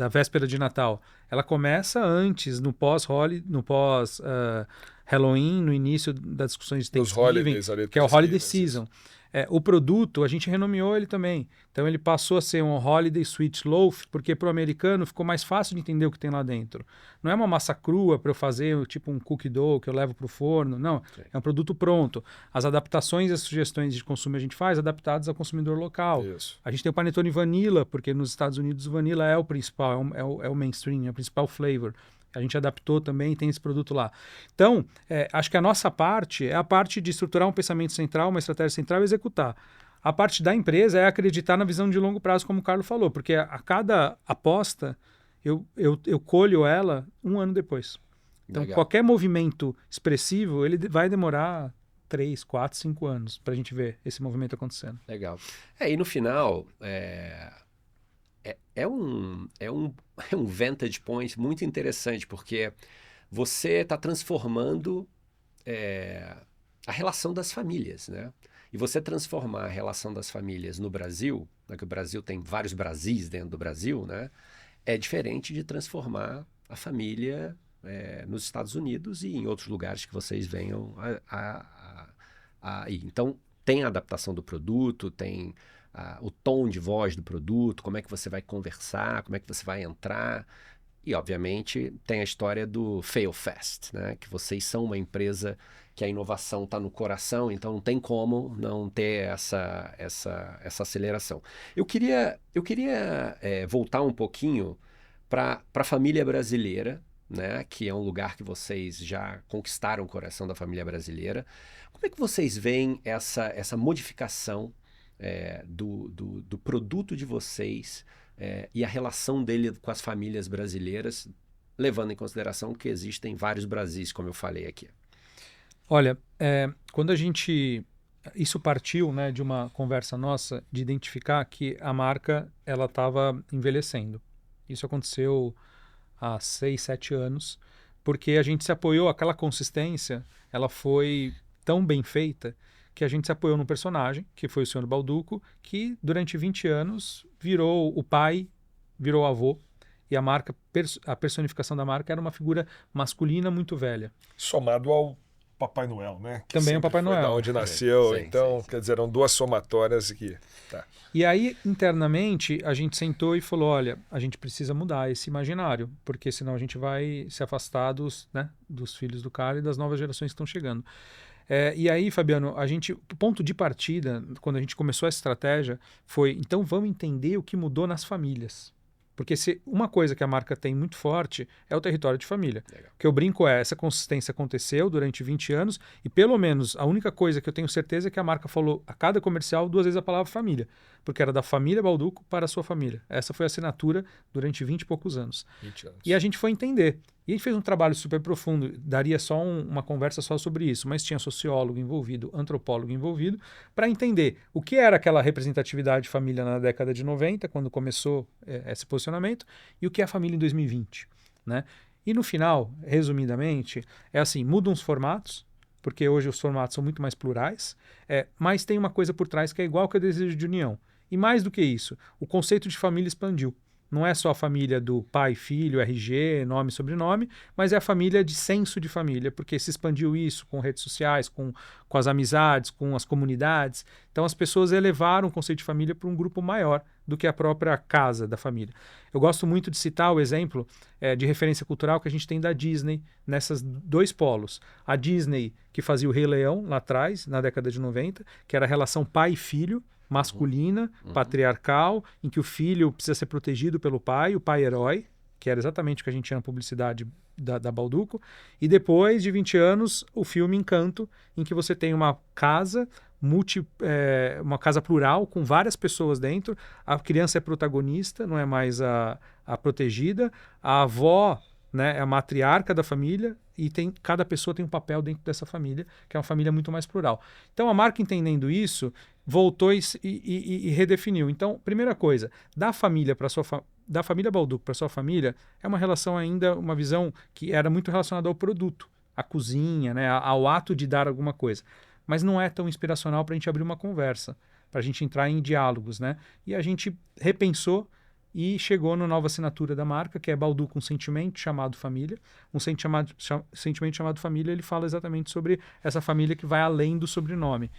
véspera de Natal. Ela começa antes, no pós-Halloween, no início das discussões de Nos Thanksgiving, holidays ali, que é o Holiday Thanksgiving, Season. O produto, a gente renomeou ele também. Então ele passou a ser um Holiday Sweet Loaf, porque para o americano ficou mais fácil de entender o que tem lá dentro. Não é uma massa crua para eu fazer tipo um cookie dough que eu levo para o forno. Não, Sim. é um produto pronto. As adaptações e as sugestões de consumo a gente faz adaptadas ao consumidor local. Isso. A gente tem o panetone vanilla, porque nos Estados Unidos o vanilla é o principal, é o mainstream, é o principal flavor. A gente adaptou também e tem esse produto lá. Então, acho que a nossa parte é a parte de estruturar um pensamento central, uma estratégia central e executar. A parte da empresa é acreditar na visão de longo prazo, como o Carlos falou, porque a cada aposta eu colho ela 1 ano depois. Então, Legal. qualquer movimento expressivo, ele vai demorar 3, 4, 5 anos para a gente ver esse movimento acontecendo. Legal. E no final, é um vantage point muito interessante, porque você está transformando a relação das famílias, né? E você transformar a relação das famílias no Brasil, né, que o Brasil tem vários Brasis dentro do Brasil, né? É diferente de transformar a família nos Estados Unidos e em outros lugares que vocês venham a ir. Então, tem a adaptação do produto, tem o tom de voz do produto, como é que você vai conversar, como é que você vai entrar. E, obviamente, tem a história do fail fast, né? Que vocês são uma empresa que a inovação está no coração, então não tem como não ter essa aceleração. Eu queria voltar um pouquinho para a família brasileira, né? Que é um lugar que vocês já conquistaram o coração da família brasileira. Como é que vocês veem essa modificação do produto de vocês e a relação dele com as famílias brasileiras, levando em consideração que existem vários Brasis, como eu falei aqui? Olha, quando isso partiu, né, de uma conversa nossa de identificar que a marca ela estava envelhecendo. Isso aconteceu há 6, 7 anos, porque a gente se apoiou, aquela consistência, ela foi tão bem feita que a gente se apoiou num personagem, que foi o Sr. Balduco, que durante 20 anos virou o pai, virou o avô, e a personificação da marca era uma figura masculina muito velha. Somado ao Papai Noel, né? Que também o Papai foi Noel. da onde nasceu, Sim, então, sim. quer dizer, eram 2 somatórias aqui. Tá. E aí, internamente, a gente sentou e falou, olha, a gente precisa mudar esse imaginário, porque senão a gente vai se afastar dos filhos do cara e das novas gerações que estão chegando. E aí, Fabiano, o ponto de partida, quando a gente começou essa estratégia, foi, então vamos entender o que mudou nas famílias. Porque se uma coisa que a marca tem muito forte é o território de família. Legal. O que eu brinco essa consistência aconteceu durante 20 anos e pelo menos a única coisa que eu tenho certeza é que a marca falou a cada comercial 2 vezes a palavra família. Porque era da família Balduco para a sua família. Essa foi a assinatura durante 20 e poucos anos. 20 anos. E a gente foi entender. E a gente fez um trabalho super profundo, daria só uma conversa só sobre isso, mas tinha sociólogo envolvido, antropólogo envolvido, para entender o que era aquela representatividade de família na década de 90, quando começou esse posicionamento, e o que é a família em 2020. Né? E no final, resumidamente, é assim, mudam os formatos, porque hoje os formatos são muito mais plurais, mas tem uma coisa por trás que é igual que o desejo de união. E mais do que isso, o conceito de família expandiu. Não é só a família do pai, filho, RG, nome, sobrenome, mas é a família de senso de família, porque se expandiu isso com redes sociais, com as amizades, com as comunidades. Então as pessoas elevaram o conceito de família para um grupo maior do que a própria casa da família. Eu gosto muito de citar o exemplo de referência cultural que a gente tem da Disney nessas 2 polos. A Disney, que fazia o Rei Leão lá atrás, na década de 90, que era a relação pai e filho, masculina, patriarcal, em que o filho precisa ser protegido pelo pai, o pai herói, que era exatamente o que a gente tinha na publicidade da Balduco. E depois de 20 anos, o filme Encanto, em que você tem uma casa uma casa plural com várias pessoas dentro. A criança é protagonista, não é mais a protegida. A avó, né, é a matriarca da família e cada pessoa tem um papel dentro dessa família, que é uma família muito mais plural. Então a marca, entendendo isso, voltou e redefiniu. Então, primeira coisa, da família Balduco para sua família é uma relação ainda, uma visão que era muito relacionada ao produto, à cozinha, né, ao ato de dar alguma coisa. mas não é tão inspiracional para a gente abrir uma conversa, para a gente entrar em diálogos, né? E a gente repensou e chegou na nova assinatura da marca, que é Balduco, um sentimento chamado família. Um sentimento chamado família, ele fala exatamente sobre essa família que vai além do sobrenome.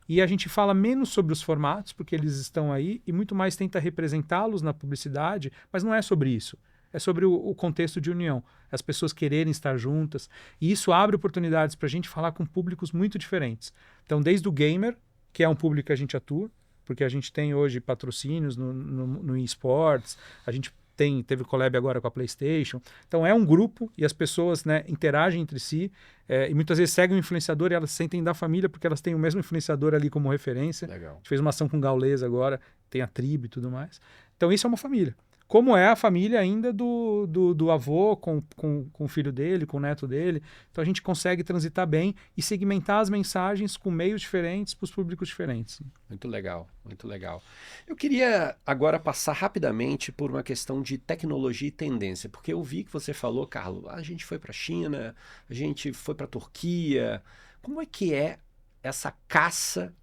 E a gente fala menos sobre os formatos, porque eles estão aí, e muito mais tenta representá-los na publicidade, mas não é sobre isso. É sobre o contexto de união, as pessoas quererem estar juntas. E isso abre oportunidades para a gente falar com públicos muito diferentes. Então, desde o gamer, que é um público que a gente atua, porque a gente tem hoje patrocínios no eSports, a gente teve collab agora com a PlayStation. Então é um grupo e as pessoas, né, interagem entre si e muitas vezes seguem o influenciador e elas se sentem da família porque elas têm o mesmo influenciador ali como referência. Legal. A gente fez uma ação com o Gaules agora, tem a tribo e tudo mais. Então isso é uma família. Como é a família ainda do avô com o filho dele, com o neto dele. Então a gente consegue transitar bem e segmentar as mensagens com meios diferentes para os públicos diferentes. Muito legal, muito legal. Eu queria agora passar rapidamente por uma questão de tecnologia e tendência, porque eu vi que você falou, Carlos, a gente foi para a China, a gente foi para a Turquia. Como é que é essa caça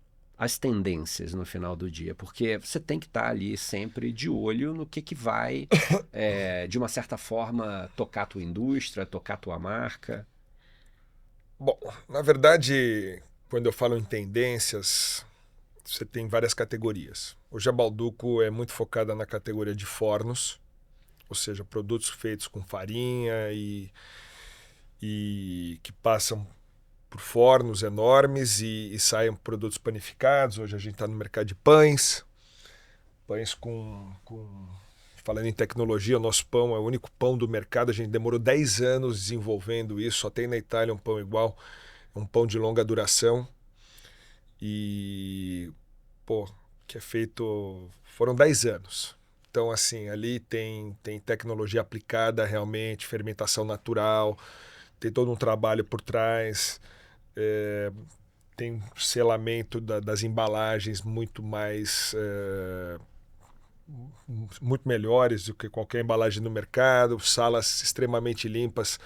às tendências no final do dia? Porque você tem que estar ali sempre de olho no que vai, de uma certa forma, tocar a tua indústria, tocar a tua marca. Bom, na verdade, quando eu falo em tendências, você tem várias categorias. Hoje a Balduco é muito focada na categoria de fornos, ou seja, produtos feitos com farinha e que passam por fornos enormes e saem produtos panificados. Hoje a gente está no mercado de pães falando em tecnologia, o nosso pão é o único pão do mercado. A gente demorou 10 anos desenvolvendo isso, só tem na Itália um pão igual, um pão de longa duração e que é feito, foram 10 anos. Então assim, ali tem tecnologia aplicada realmente, fermentação natural, tem todo um trabalho por trás. Tem selamento das embalagens muito melhores do que qualquer embalagem no mercado, salas extremamente limpas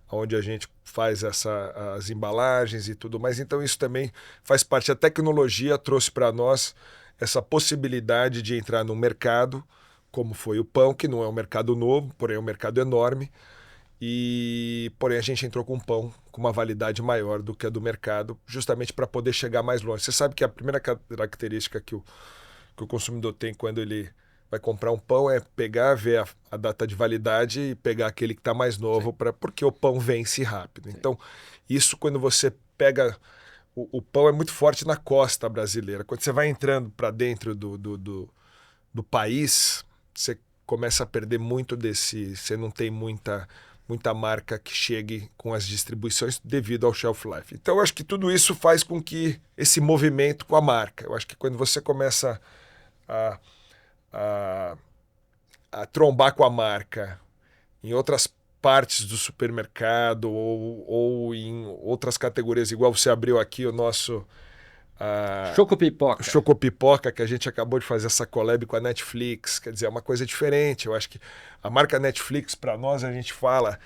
onde a gente faz as embalagens e tudo mais. Então isso também faz parte. A tecnologia trouxe para nós essa possibilidade de entrar num mercado como foi o pão, que não é um mercado novo, porém é um mercado enorme. Porém a gente entrou com um pão com uma validade maior do que a do mercado, justamente para poder chegar mais longe. Você sabe que a primeira característica que o consumidor tem quando ele vai comprar um pão é pegar, ver a data de validade e pegar aquele que está mais novo, porque o pão vence rápido. Sim. Então, isso quando você pega... O pão é muito forte na costa brasileira. Quando você vai entrando para dentro do país, você começa a perder muito desse... Você não tem muita marca que chegue com as distribuições devido ao shelf life. Então, eu acho que tudo isso faz com que esse movimento com a marca. Eu acho que quando você começa a trombar com a marca em outras partes do supermercado ou em outras categorias, igual você abriu aqui o nosso... Chocopipoca, que a gente acabou de fazer essa collab com a Netflix, quer dizer, é uma coisa diferente. Eu acho que a marca Netflix, para nós, a gente fala,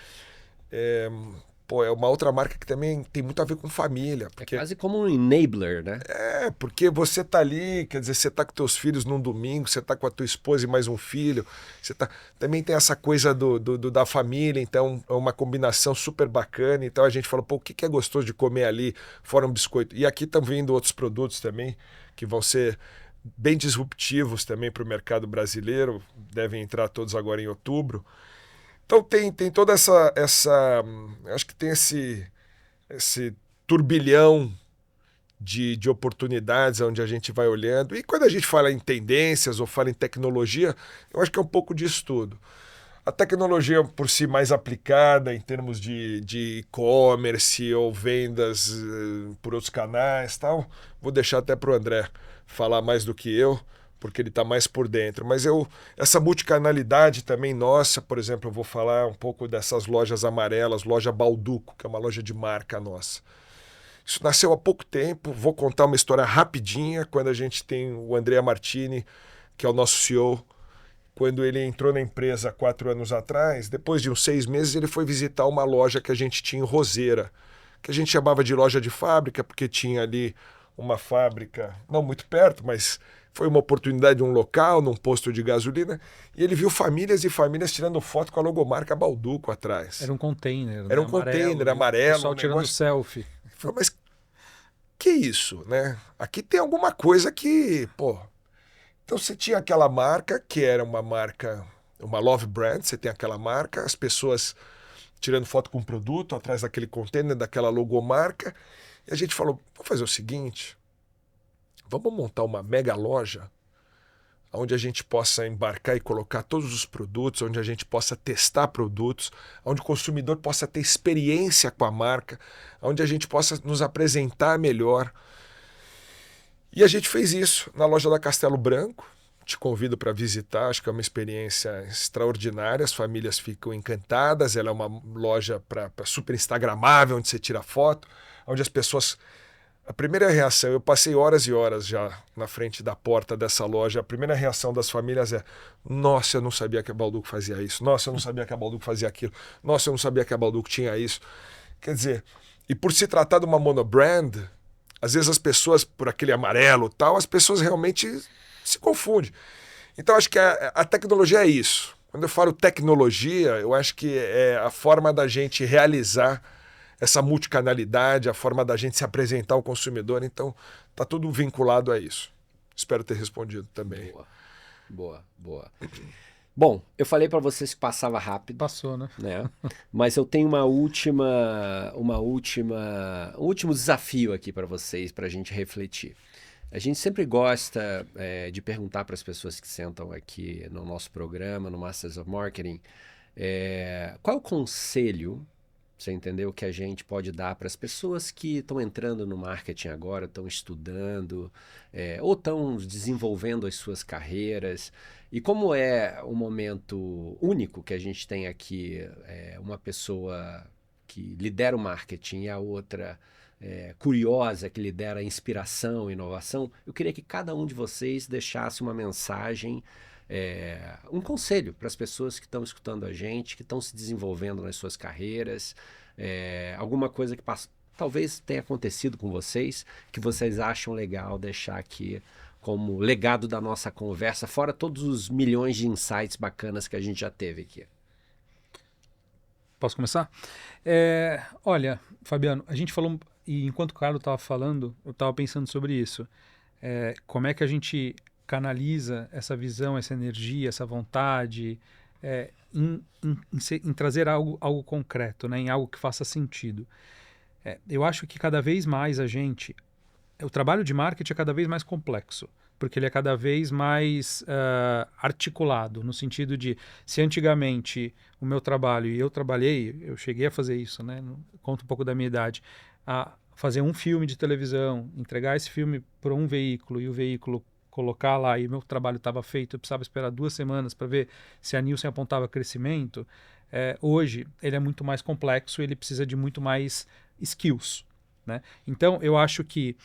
é uma outra marca que também tem muito a ver com família. Porque, é quase como um enabler, né? Porque você tá ali, quer dizer, você tá com teus filhos num domingo, você tá com a tua esposa e mais um filho, também tem essa coisa da família, então é uma combinação super bacana. Então a gente fala, o que é gostoso de comer ali, fora um biscoito. E aqui estão vindo outros produtos também, que vão ser bem disruptivos também para o mercado brasileiro, devem entrar todos agora em outubro. Então tem toda essa acho que tem esse turbilhão de oportunidades onde a gente vai olhando. E quando a gente fala em tendências ou fala em tecnologia, eu acho que é um pouco disso tudo. A tecnologia por si mais aplicada em termos de e-commerce ou vendas por outros canais, tal, vou deixar até para o André falar mais do que eu, porque ele está mais por dentro. Mas essa multicanalidade também nossa, por exemplo, eu vou falar um pouco dessas lojas amarelas, loja Balduco, que é uma loja de marca nossa. Isso nasceu há pouco tempo, vou contar uma história rapidinha, quando a gente tem o Andrea Martini, que é o nosso CEO, quando ele entrou na empresa 4 anos atrás, depois de uns 6 meses, ele foi visitar uma loja que a gente tinha em Roseira, que a gente chamava de loja de fábrica, porque tinha ali uma fábrica, não muito perto, mas foi uma oportunidade de um local, num posto de gasolina, e ele viu famílias e famílias tirando foto com a logomarca Balduco atrás. Era um container, Era um container amarelo. O pessoal tirando selfie. Ele falou, mas que isso, né? Aqui tem alguma coisa que, pô... Então você tinha aquela marca, que era uma marca, uma love brand, você tem aquela marca, as pessoas tirando foto com o produto, atrás daquele container, daquela logomarca, e a gente falou, vamos fazer o seguinte, vamos montar uma mega loja, onde a gente possa embarcar e colocar todos os produtos, onde a gente possa testar produtos, onde o consumidor possa ter experiência com a marca, onde a gente possa nos apresentar melhor. E a gente fez isso na loja da Castelo Branco. Te convido para visitar, acho que é uma experiência extraordinária. As famílias ficam encantadas. Ela é uma loja para super instagramável, onde você tira foto, onde as pessoas... A primeira reação, eu passei horas e horas já na frente da porta dessa loja. A primeira reação das famílias é: nossa, eu não sabia que a Balduco fazia isso. Nossa, eu não sabia que a Balduco fazia aquilo. Nossa, eu não sabia que a Balduco tinha isso. Quer dizer, e por se tratar de uma monobrand, às vezes as pessoas, por aquele amarelo e tal, as pessoas realmente se confundem. Então, acho que a tecnologia é isso. Quando eu falo tecnologia, eu acho que é a forma da gente realizar essa multicanalidade, a forma da gente se apresentar ao consumidor. Então, está tudo vinculado a isso. Espero ter respondido também. Boa. Bom, eu falei para vocês que passava rápido. Passou, né? Mas eu tenho um último desafio aqui para vocês, para a gente refletir. A gente sempre gosta de perguntar para as pessoas que sentam aqui no nosso programa, no Masters of Marketing, qual é o conselho, você entendeu, que a gente pode dar para as pessoas que estão entrando no marketing agora, estão estudando, ou estão desenvolvendo as suas carreiras. E como é um momento único que a gente tem aqui, uma pessoa que lidera o marketing e a outra curiosa, que lidera a inspiração e inovação, eu queria que cada um de vocês deixasse uma mensagem, um conselho para as pessoas que estão escutando a gente, que estão se desenvolvendo nas suas carreiras, alguma coisa que talvez tenha acontecido com vocês, que vocês acham legal deixar aqui como legado da nossa conversa, fora todos os milhões de insights bacanas que a gente já teve aqui. Posso começar? Olha, Fabiano, a gente falou, e enquanto o Carlos estava falando, eu estava pensando sobre isso. Como é que a gente canaliza essa visão, essa energia, essa vontade em trazer algo concreto, né? Em algo que faça sentido. Eu acho que cada vez mais o trabalho de marketing é cada vez mais complexo, porque ele é cada vez mais articulado, no sentido de, se antigamente o meu trabalho, e eu cheguei a fazer isso, né? Conto um pouco da minha idade, a fazer um filme de televisão, entregar esse filme para um veículo, e o veículo colocar lá, e o meu trabalho estava feito, eu precisava esperar 2 semanas para ver se a Nielsen apontava crescimento. Hoje ele é muito mais complexo, ele precisa de muito mais skills, né? Então eu acho que,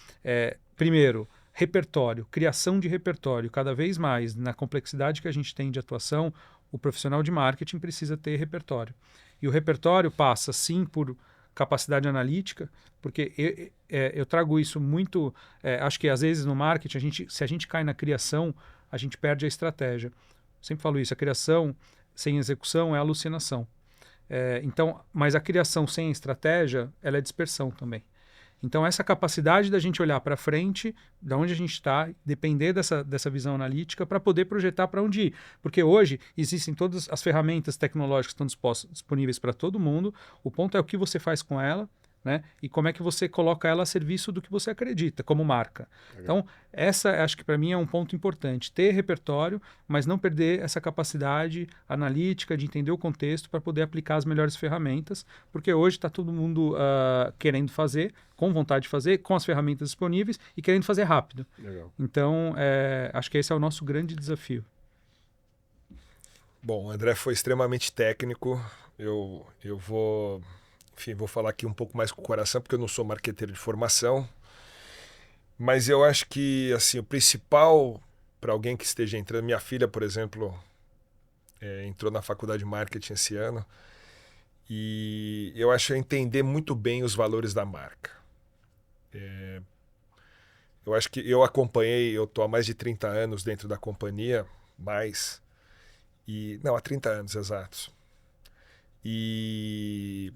primeiro, repertório, criação de repertório, cada vez mais na complexidade que a gente tem de atuação, o profissional de marketing precisa ter repertório. E o repertório passa sim por capacidade analítica, porque eu trago isso muito, acho que às vezes no marketing, se a gente cai na criação, a gente perde a estratégia. Eu sempre falo isso, a criação sem execução é alucinação. Mas a criação sem estratégia, ela é dispersão também. Então, essa capacidade da gente olhar para frente, de onde a gente está, depender dessa visão analítica para poder projetar para onde ir. Porque hoje existem todas as ferramentas tecnológicas que estão disponíveis para todo mundo. O ponto é o que você faz com ela, né? E como é que você coloca ela a serviço do que você acredita, como marca. Legal. Então, acho que para mim é um ponto importante. Ter repertório, mas não perder essa capacidade analítica de entender o contexto para poder aplicar as melhores ferramentas, porque hoje está todo mundo querendo fazer, com vontade de fazer, com as ferramentas disponíveis e querendo fazer rápido. Legal. Então, acho que esse é o nosso grande desafio. Bom, o André foi extremamente técnico. Eu vou falar aqui um pouco mais com o coração, porque eu não sou marqueteiro de formação. Mas eu acho que assim, o principal para alguém que esteja entrando... Minha filha, por exemplo, entrou na faculdade de marketing esse ano. E eu acho entender muito bem os valores da marca. Eu acho que eu estou há mais de 30 anos dentro da companhia, há 30 anos exatos. E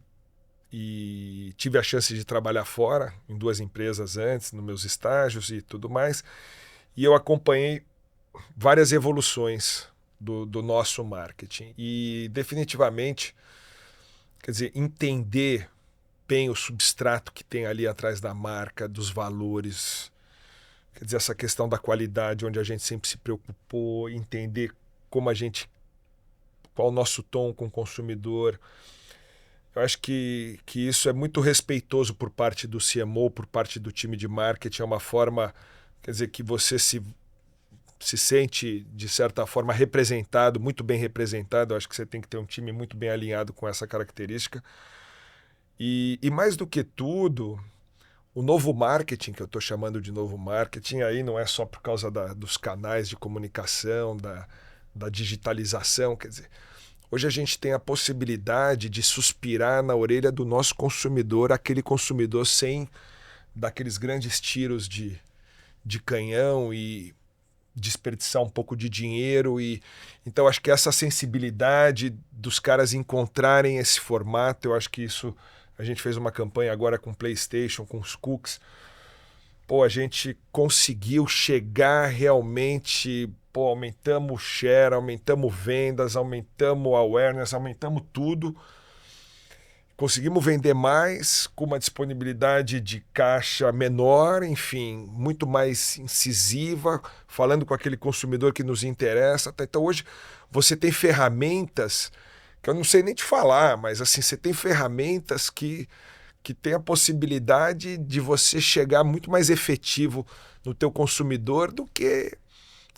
tive a chance de trabalhar fora, em 2 empresas antes, nos meus estágios e tudo mais. E eu acompanhei várias evoluções do nosso marketing. E definitivamente, quer dizer, entender bem o substrato que tem ali atrás da marca, dos valores, quer dizer, essa questão da qualidade, onde a gente sempre se preocupou, entender qual o nosso tom com o consumidor. Eu acho que isso é muito respeitoso por parte do CMO, por parte do time de marketing. É uma forma, quer dizer, que você se sente, de certa forma, representado, muito bem representado. Eu acho que você tem que ter um time muito bem alinhado com essa característica. E mais do que tudo, o novo marketing, que eu estou chamando de novo marketing, aí não é só por causa dos canais de comunicação, da digitalização, quer dizer, hoje a gente tem a possibilidade de suspirar na orelha do nosso consumidor, aquele consumidor sem daqueles grandes tiros de canhão e desperdiçar um pouco de dinheiro. Então acho que essa sensibilidade dos caras encontrarem esse formato, eu acho que isso... A gente fez uma campanha agora com o PlayStation, com os cookies. A gente conseguiu chegar realmente... aumentamos o share, aumentamos vendas, aumentamos awareness, aumentamos tudo. Conseguimos vender mais, com uma disponibilidade de caixa menor, enfim, muito mais incisiva, falando com aquele consumidor que nos interessa. Então hoje você tem ferramentas... que eu não sei nem te falar, mas assim, você tem ferramentas que tem a possibilidade de você chegar muito mais efetivo no teu consumidor do que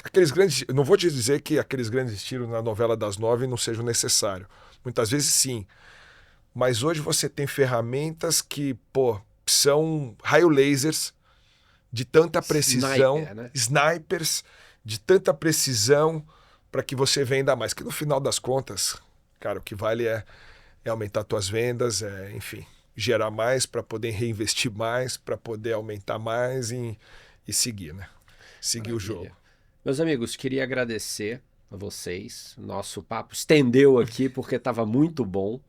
aqueles grandes... Eu não vou te dizer que aqueles grandes tiros na novela das 9 não sejam necessários. Muitas vezes sim. Mas hoje você tem ferramentas que, são raio lasers de tanta precisão, snipers de tanta precisão para que você venda mais. Que no final das contas... Cara, o que vale é aumentar tuas vendas, enfim, gerar mais para poder reinvestir mais, para poder aumentar mais e seguir, né? Seguir o jogo. Meus amigos, queria agradecer a vocês. Nosso papo estendeu aqui porque estava muito bom.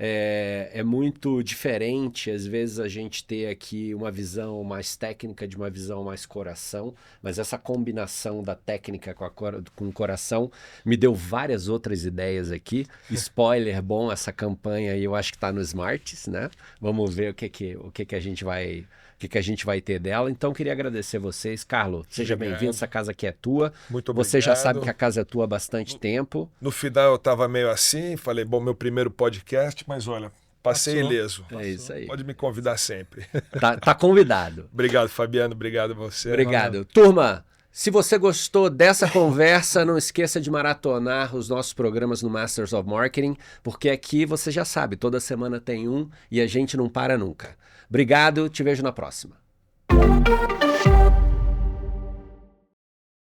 É muito diferente, às vezes, a gente ter aqui uma visão mais técnica de uma visão mais coração, mas essa combinação da técnica com o coração me deu várias outras ideias aqui. Spoiler bom, essa campanha aí eu acho que está no Smarts, né? Vamos ver o que a gente vai ter dela. Então, queria agradecer vocês. Carlo, seja bem-vindo, essa casa aqui é tua. Muito obrigado. Você já sabe que a casa é tua há bastante tempo. No final eu estava meio assim, falei, meu primeiro podcast, mas olha, passei ileso. É isso aí. Pode me convidar sempre. Tá convidado. Obrigado, Fabiano. Obrigado a você. Obrigado. Turma, se você gostou dessa conversa, não esqueça de maratonar os nossos programas no Masters of Marketing, porque aqui você já sabe, toda semana tem um e a gente não para nunca. Obrigado, te vejo na próxima.